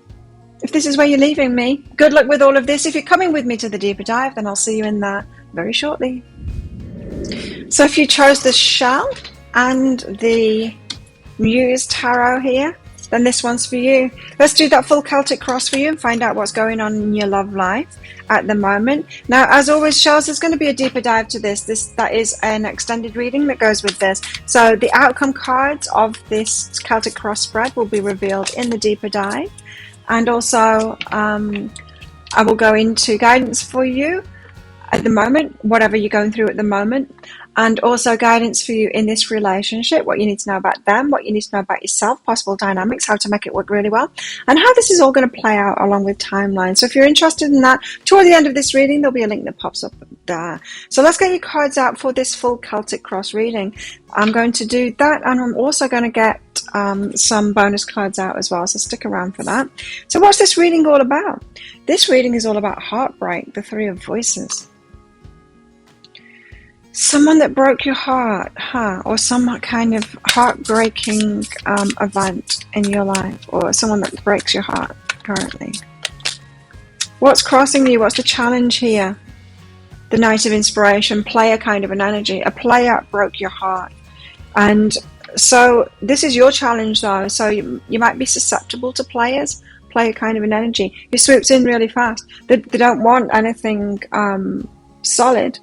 if this is where you're leaving me, good luck with all of this. If you're coming with me to the deeper dive, then I'll see you in there very shortly. So if you chose the shell and the Muse Tarot here, then this one's for you. Let's do that full Celtic cross for you and find out what's going on in your love life at the moment. Now, as always, shells, there's going to be a deeper dive to this. That is an extended reading that goes with this. So the outcome cards of this Celtic cross spread will be revealed in the deeper dive. And also, I will go into guidance for you at the moment, whatever you're going through at the moment. And also guidance for you in this relationship, what you need to know about them, what you need to know about yourself, possible dynamics, how to make it work really well, and how this is all going to play out along with timelines. So if you're interested in that, toward the end of this reading, there'll be a link that pops up there. So let's get your cards out for this full Celtic cross reading. I'm going to do that, and I'm also going to get some bonus cards out as well, so stick around for that. So what's this reading all about? This reading is all about heartbreak, the 3 of voices. Someone that broke your heart, or some kind of heartbreaking event in your life, or someone that breaks your heart currently. What's crossing you? What's the challenge here? The Knight of Inspiration, player kind of an energy. A player broke your heart. And so this is your challenge though. So you might be susceptible to players, player kind of an energy. Who swoops in really fast. They don't want anything solid.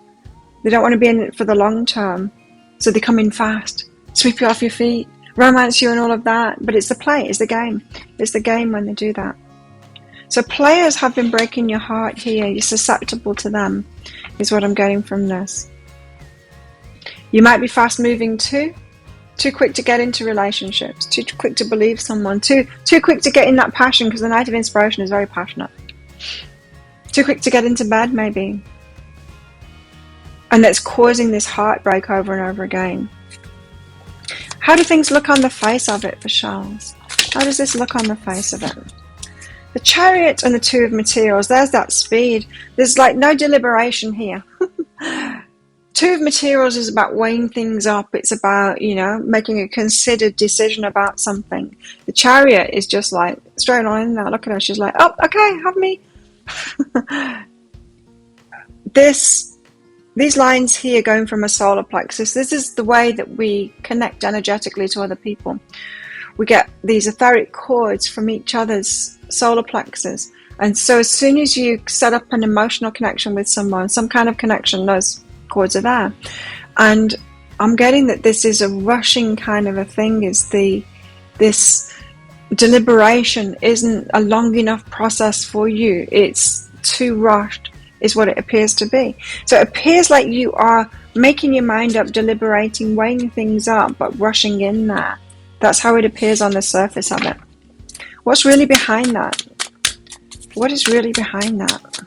They don't want to be in it for the long term, so they come in fast, sweep you off your feet, romance you and all of that. But it's the play, it's the game. It's the game when they do that. So players have been breaking your heart here. You're susceptible to them, is what I'm getting from this. You might be fast moving too quick to get into relationships, too quick to believe someone, too quick to get in that passion, because the Knight of Inspiration is very passionate. Too quick to get into bed maybe. And that's causing this heartbreak over and over again. How do things look on the face of it for shells? How does this look on the face of it? The Chariot and the 2 of materials, there's that speed. There's like no deliberation here. 2 of materials is about weighing things up. It's about, making a considered decision about something. The Chariot is just like straight on in there. Look at her. She's like, oh, okay, have me. These lines here going from a solar plexus, this is the way that we connect energetically to other people. we get these etheric cords from each other's solar plexus. And so as soon as you set up an emotional connection with someone, some kind of connection, those cords are there. And I'm getting that this is a rushing kind of a thing, is this deliberation isn't a long enough process for you. It's too rushed, is what it appears to be. So it appears like you are making your mind up, deliberating, weighing things up, but rushing in there. That's how it appears on the surface of it. What's really behind that? What is really behind that?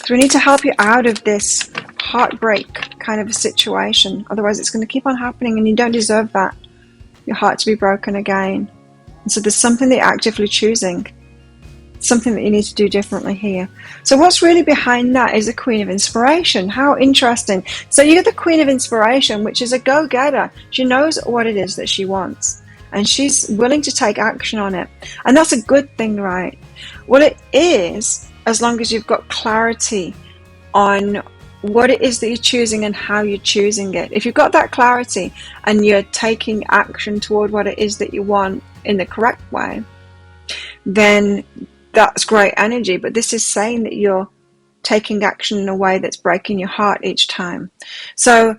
So we need to help you out of this heartbreak kind of a situation. Otherwise it's going to keep on happening, and you don't deserve that. Your heart to be broken again. And so there's something that you're actively choosing. Something that you need to do differently here. So what's really behind that is the Queen of Inspiration. How interesting. So you get the Queen of Inspiration, which is a go-getter. She knows what it is that she wants, and she's willing to take action on it. And that's a good thing, right? Well, it is, as long as you've got clarity on what it is that you're choosing and how you're choosing it. If you've got that clarity and you're taking action toward what it is that you want in the correct way, then that's great energy. But this is saying that you're taking action in a way that's breaking your heart each time. So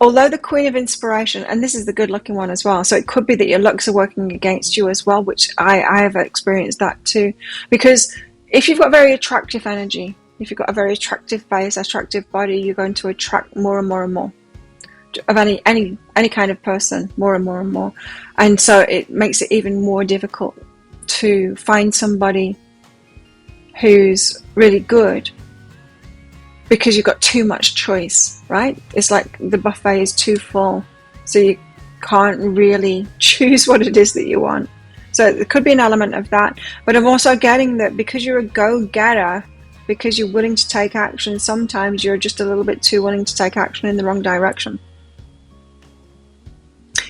although the Queen of Inspiration, and this is the good looking one as well, so it could be that your looks are working against you as well, which I have experienced that too. Because if you've got very attractive energy, if you've got a very attractive face, attractive body, you're going to attract more and more and more of any kind of person, more and more and more. And so it makes it even more difficult to find somebody who's really good, because you've got too much choice, right? It's like the buffet is too full, so you can't really choose what it is that you want. So there could be an element of that. But I'm also getting that because you're a go-getter, because you're willing to take action, sometimes you're just a little bit too willing to take action in the wrong direction.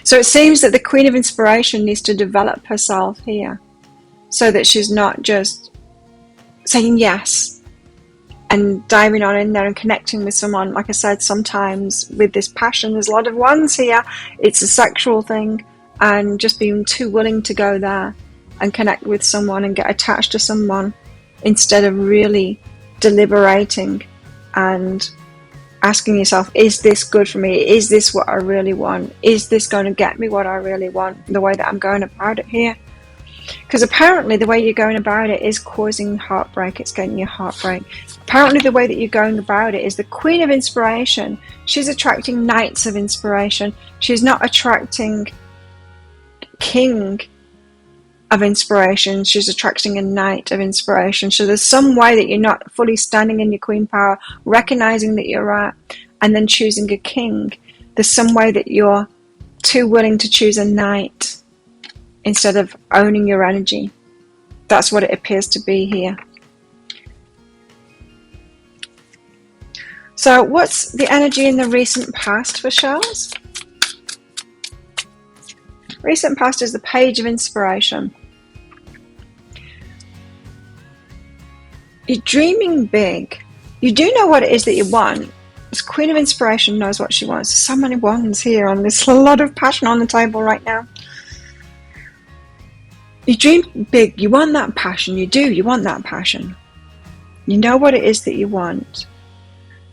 So it seems that the Queen of Inspiration needs to develop herself here, so that she's not just saying yes and diving on in there and connecting with someone. Like I said, sometimes with this passion, there's a lot of ones here. It's a sexual thing, and just being too willing to go there and connect with someone and get attached to someone, instead of really deliberating and asking yourself, is this good for me? Is this what I really want? Is this going to get me what I really want, the way that I'm going about it here? Because apparently the way you're going about it is causing heartbreak. It's getting you heartbreak. Apparently the way that you're going about it is the Queen of Inspiration. She's attracting Knights of Inspiration. She's not attracting King of Inspiration. She's attracting a Knight of Inspiration. So there's some way that you're not fully standing in your queen power, recognizing that you're at, and then choosing a king. There's some way that you're too willing to choose a knight instead of owning your energy. That's what it appears to be here. So what's the energy in the recent past for Shells? Recent past is the Page of Inspiration. You're dreaming big. You do know what it is that you want. This Queen of Inspiration knows what she wants. So many wands here, and there's a lot of passion on the table right now. You dream big. You want that passion. You do. You want that passion. You know what it is that you want.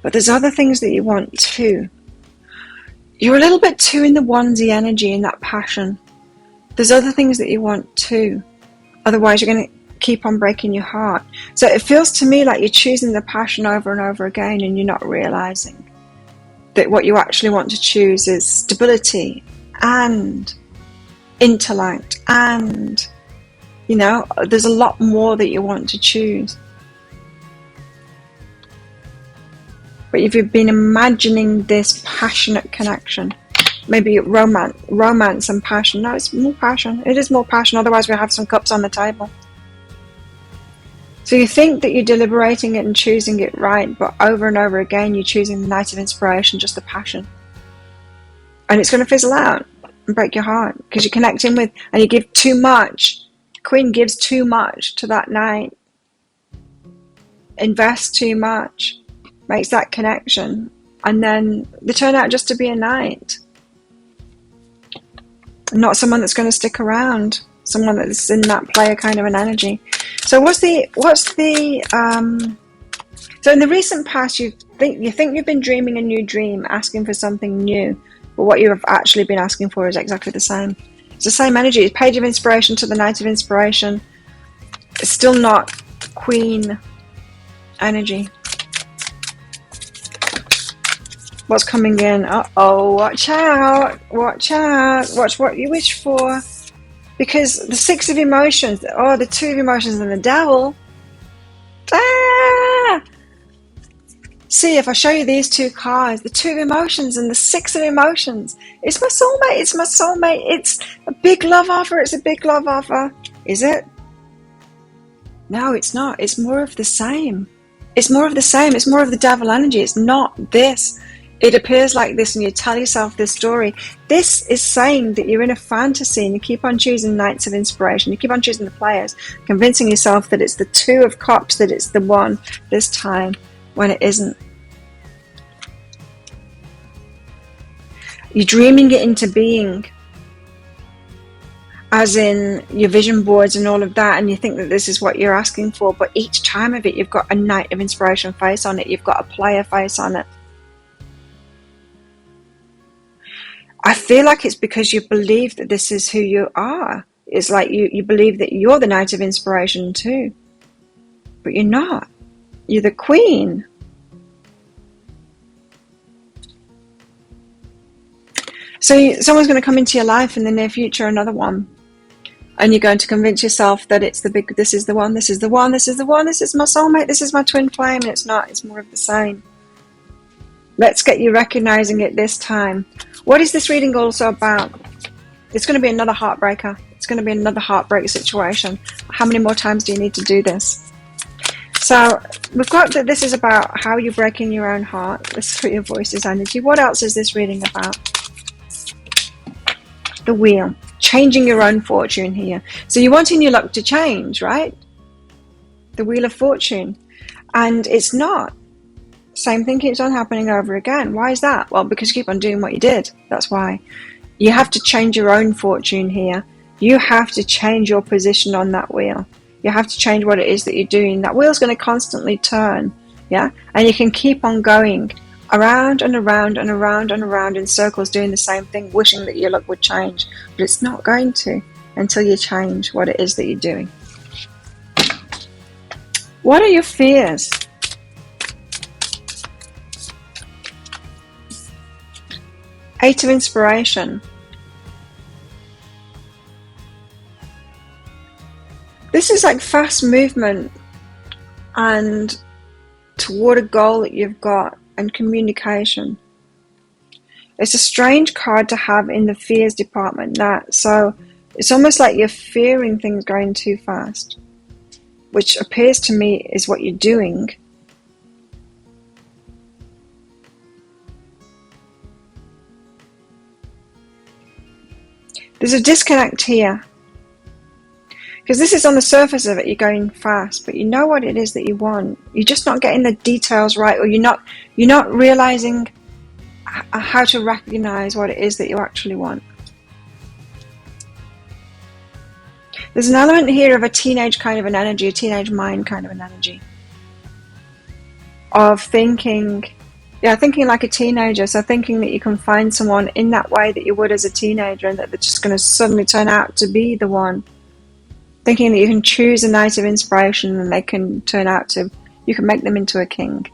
But there's other things that you want too. You're a little bit too in the onesie energy, in that passion. There's other things that you want too. Otherwise you're going to keep on breaking your heart. So it feels to me like you're choosing the passion over and over again, and you're not realizing that what you actually want to choose is stability and intellect, and there's a lot more that you want to choose. But if you've been imagining this passionate connection, maybe romance and passion. No, it's more passion. It is more passion. Otherwise we have some cups on the table. So you think that you're deliberating it and choosing it right, but over and over again you're choosing the Knight of Inspiration, just the passion. And it's going to fizzle out and break your heart, because you're connecting with, and you give too much. Queen gives too much to that Knight. Invests too much. Makes that connection. And then they turn out just to be a Knight. not someone that's going to stick around, someone that's in that player kind of an energy. So so in the recent past, you think you've been dreaming a new dream, asking for something new, but what you have actually been asking for is exactly the same. It's the same energy. It's Page of Inspiration to the Knight of Inspiration. It's still not Queen energy. What's coming in? Uh-oh, watch out, watch out, watch what you wish for. Because the Six of Emotions, the Two of Emotions and the Devil. See, if I show you these two cards, the Two of Emotions and the Six of Emotions, it's my soulmate, it's my soulmate, it's a big love offer, it's a big love offer. Is it? No, it's not. It's more of the same. It's more of the same. It's more of the devil energy. It's not this. It appears like this, and you tell yourself this story. This is saying that you're in a fantasy and you keep on choosing Knights of Inspiration. You keep on choosing the players, convincing yourself that it's the Two of Cups, that it's the one this time, when it isn't. You're dreaming it into being, as in your vision boards and all of that, and you think that this is what you're asking for, but each time of it, you've got a Knight of Inspiration face on it. You've got a player face on it. I feel like it's because you believe that this is who you are. It's like you believe that you're the Knight of Inspiration too. But you're not. You're the Queen. So someone's going to come into your life in the near future, another one. And you're going to convince yourself that it's this is the one, this is the one, this is the one, this is my soulmate, this is my twin flame. And it's not. It's more of the same. Let's get you recognizing it this time. What is this reading also about? It's going to be another heartbreaker. It's going to be another heartbreak situation. How many more times do you need to do this? So we've got that this is about how you're breaking your own heart. This Three of Voices energy. What else is this reading about? The Wheel. Changing your own fortune here. So you're wanting your luck to change, right? The Wheel of Fortune. And it's not. Same thing keeps on happening over again. Why is that? Well, because you keep on doing what you did. That's why. You have to change your own fortune here. You have to change your position on that wheel. You have to change what it is that you're doing. That wheel's going to constantly turn. Yeah? And you can keep on going around and around and around and around in circles doing the same thing, wishing that your luck would change. But it's not going to until you change what it is that you're doing. What are your fears? Eight of Inspiration. This is like fast movement and toward a goal that you've got, and communication. It's a strange card to have in the fears department. So it's almost like you're fearing things going too fast, which appears to me is what you're doing. There's a disconnect here. Because this is on the surface of it, you're going fast, but you know what it is that you want. You're just not getting the details right, or you're not realizing how to recognize what it is that you actually want. There's an element here of a teenage kind of an energy, a teenage mind kind of an energy. Of thinking like a teenager, so thinking that you can find someone in that way that you would as a teenager, and that they're just going to suddenly turn out to be the one. Thinking that you can choose a Knight of Inspiration and they can turn out to, you can make them into a king.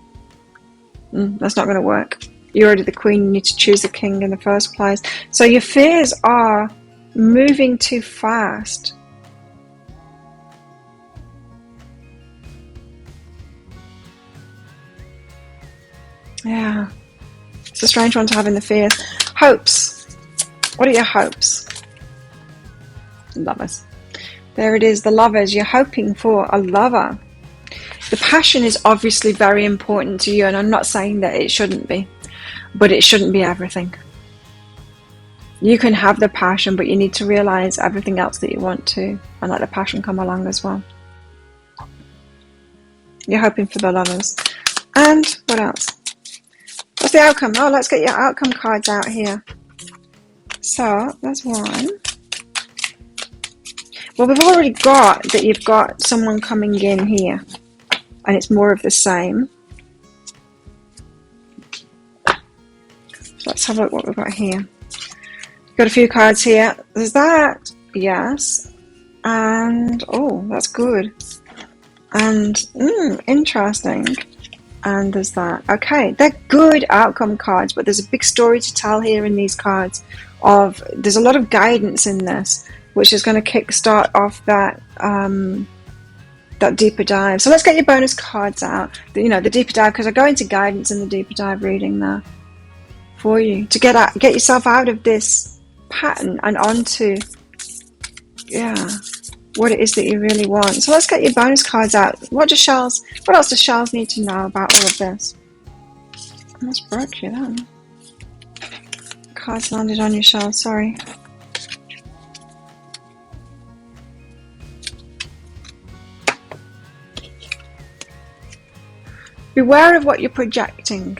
That's not going to work. You're already the queen, you need to choose a king in the first place. So your fears are moving too fast. Yeah. It's a strange one to have in the fears. Hopes. What are your hopes? Lovers. There it is, the Lovers. You're hoping for a lover. The passion is obviously very important to you, and I'm not saying that it shouldn't be, but it shouldn't be everything. You can have the passion, but you need to realize everything else that you want to, and let the passion come along as well. You're hoping for the Lovers. And what else? What's the outcome? Oh, let's get your outcome cards out here. So, there's one. Well, we've already got that you've got someone coming in here, and it's more of the same. Let's have a look what we've got here. Got a few cards here. There's that, yes, and oh, that's good, and interesting. And there's that. Okay, they're good outcome cards, but there's a big story to tell here in these cards. There's a lot of guidance in this, which is going to kickstart off that that deeper dive. So let's get your bonus cards out. The deeper dive, because I go into guidance in the deeper dive reading there for you to get yourself out of this pattern and onto what it is that you really want. So let's get your bonus cards out. What else does Charles need to know about all of this? I almost broke you then. Cards landed on you, Charles, sorry. Beware of what you're projecting,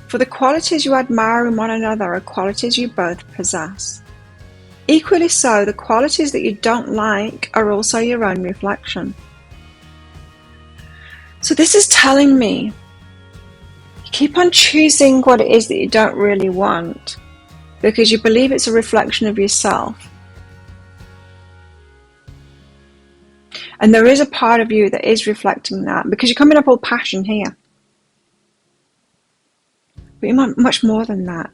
for the qualities you admire in one another are qualities you both possess. Equally so, the qualities that you don't like are also your own reflection. So this is telling me you keep on choosing what it is that you don't really want because you believe it's a reflection of yourself. And there is a part of you that is reflecting that, because you're coming up all passion here. But you want much more than that.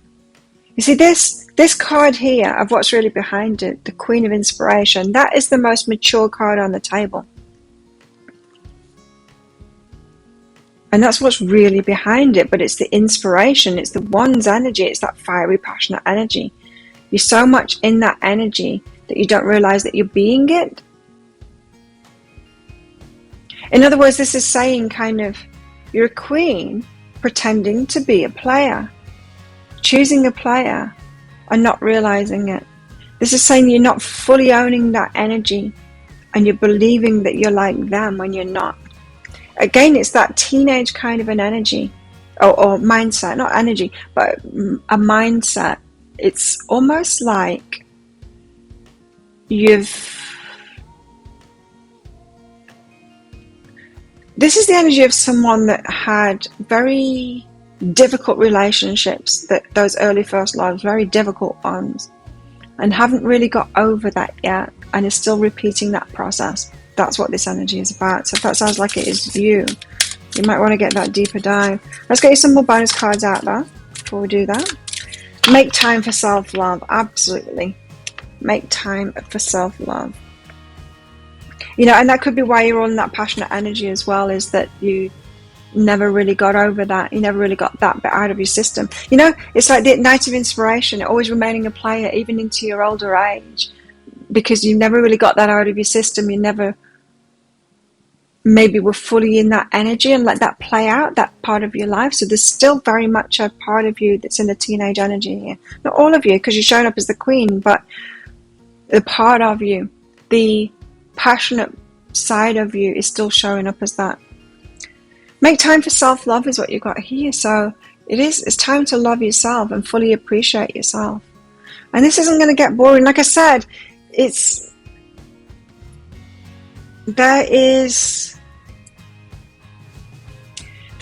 You see, this card here of what's really behind it, the Queen of Inspiration, that is the most mature card on the table. And that's what's really behind it, but it's the inspiration, it's the one's energy, it's that fiery, passionate energy. You're so much in that energy that you don't realize that you're being it. In other words, this is saying kind of, you're a queen pretending to be a player. Choosing a player and not realizing it. This is saying you're not fully owning that energy and you're believing that you're like them when you're not. Again, it's that teenage kind of an energy or mindset, not energy, but a mindset. It's almost like this is the energy of someone that had very difficult relationships, that those early first loves, very difficult ones, and haven't really got over that yet and is still repeating that process. That's what this energy is about. So if that sounds like it is you might want to get that deeper dive. Let's get you some more bonus cards out there before we do that. Make time for self-love. Absolutely. Make time for self-love. And that could be why you're all in that passionate energy as well, is that you never really got over that. You never really got that bit out of your system. It's like the Knight of Inspiration, always remaining a player even into your older age, because you never really got that out of your system. You never maybe were fully in that energy and let that play out, that part of your life. So there's still very much a part of you that's in the teenage energy here. Not all of you, because you're showing up as the queen, but the part of you, the passionate side of you, is still showing up as that. Make time for self-love is what you've got here. So it's time to love yourself and fully appreciate yourself. And this isn't going to get boring. Like I said, there's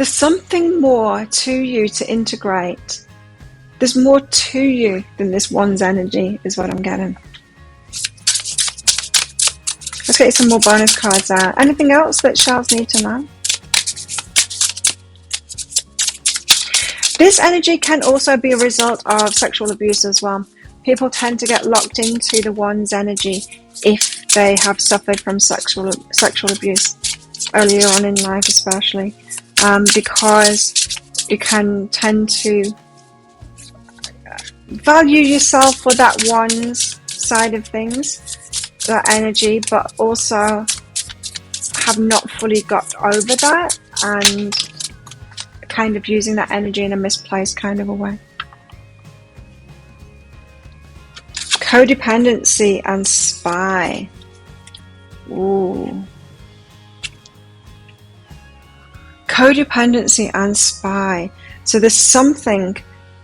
something more to you to integrate. There's more to you than this one's energy, is what I'm getting. Let's get you some more bonus cards out. Anything else that Charles need to know? This energy can also be a result of sexual abuse as well. People tend to get locked into the one's energy if they have suffered from sexual abuse earlier on in life, especially, because you can tend to value yourself for that one's side of things, that energy, but also have not fully got over that and kind of using that energy in a misplaced kind of a way. Codependency and spy. Ooh. Codependency and spy. So there's something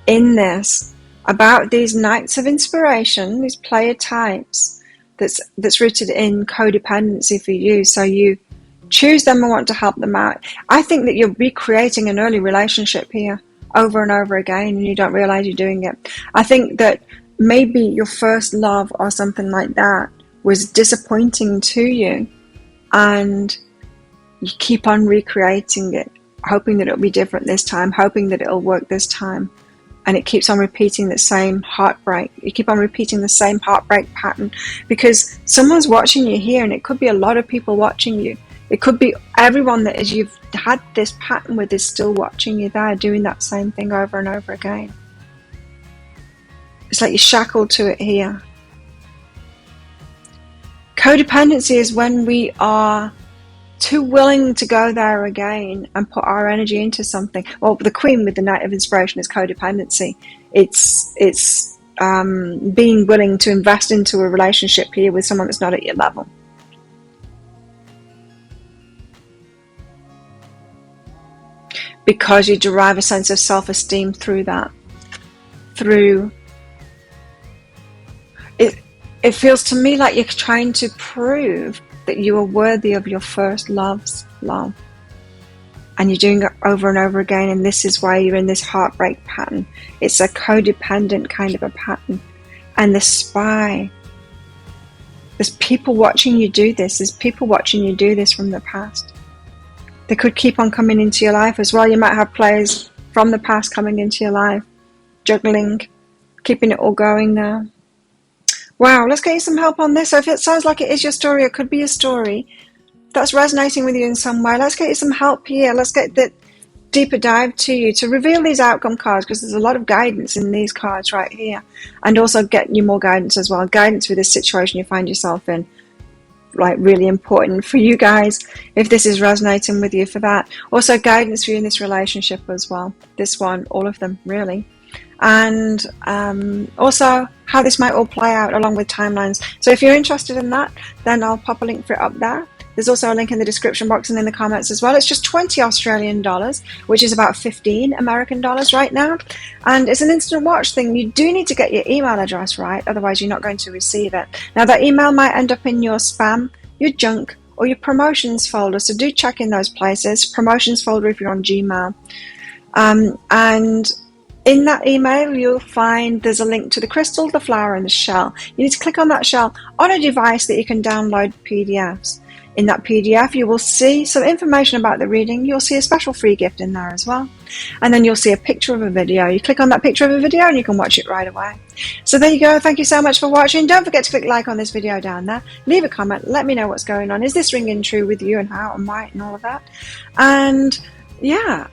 in this about these Knights of Inspiration, these player types, that's rooted in codependency for you. So you choose them and want to help them out. I think that you're recreating an early relationship here over and over again, and you don't realize you're doing it. I think that maybe your first love or something like that was disappointing to you, and you keep on recreating it, hoping that it'll be different this time, hoping that it'll work this time. And it keeps on repeating the same heartbreak. You keep on repeating the same heartbreak pattern because someone's watching you here, and it could be a lot of people watching you. It could be everyone that as you've had this pattern with is still watching you there, doing that same thing over and over again. It's like you're shackled to it here. Codependency is when we are too willing to go there again and put our energy into something. Well, the Queen with the Knight of Inspiration is codependency. It's being willing to invest into a relationship here with someone that's not at your level. Because you derive a sense of self-esteem through that. It feels to me like you're trying to prove that you are worthy of your first love's love. And you're doing it over and over again, and this is why you're in this heartbreak pattern. It's a codependent kind of a pattern. And the spy, there's people watching you do this. There's people watching you do this from the past. They could keep on coming into your life as well. You might have players from the past coming into your life, juggling, keeping it all going now. Wow, let's get you some help on this. So if it sounds like it is your story, it could be a story that's resonating with you in some way, let's get you some help here. Let's get the deeper dive to you to reveal these outcome cards, because there's a lot of guidance in these cards right here, and also get you more guidance as well. Guidance with this situation you find yourself in, like really important for you guys if this is resonating with you for that. Also guidance for you in this relationship as well, this one, all of them really. And also how this might all play out along with timelines. So if you're interested in that, then I'll pop a link for it up there. There's also a link in the description box and in the comments as well. It's just 20 Australian dollars, which is about 15 American dollars right now. And it's an instant watch thing. You do need to get your email address right, otherwise you're not going to receive it. Now that email might end up in your spam, your junk, or your promotions folder, so do check in those places. Promotions folder if you're on Gmail. And in that email you'll find there's a link to the crystal, the flower, and the shell. You need to click on that shell on a device that you can download PDFs. In that PDF you will see some information about the reading. You'll see a special free gift in there as well, and then you'll see a picture of a video. You click on that picture of a video and you can watch it right away. So there you go. Thank you so much for watching. Don't forget to click like on this video down there, leave a comment, let me know what's going on. Is this ringing true with you, and how and why and all of that. And yeah,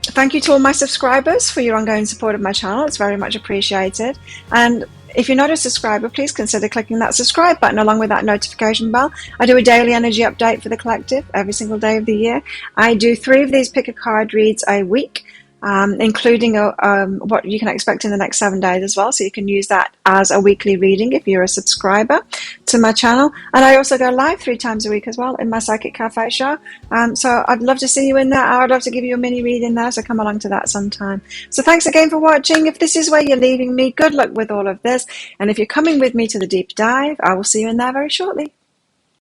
thank you to all my subscribers for your ongoing support of my channel. It's very much appreciated. And if you're not a subscriber, please consider clicking that subscribe button along with that notification bell. I do a daily energy update for the collective every single day of the year. I do 3 of these pick a card reads a week, including what you can expect in the next 7 days as well. So you can use that as a weekly reading if you're a subscriber to my channel. And I also go live 3 times a week as well in my Psychic Cafe show. So I'd love to see you in there. I'd love to give you a mini reading there, so come along to that sometime. So thanks again for watching. If this is where you're leaving me, good luck with all of this. And if you're coming with me to the deep dive, I will see you in there very shortly.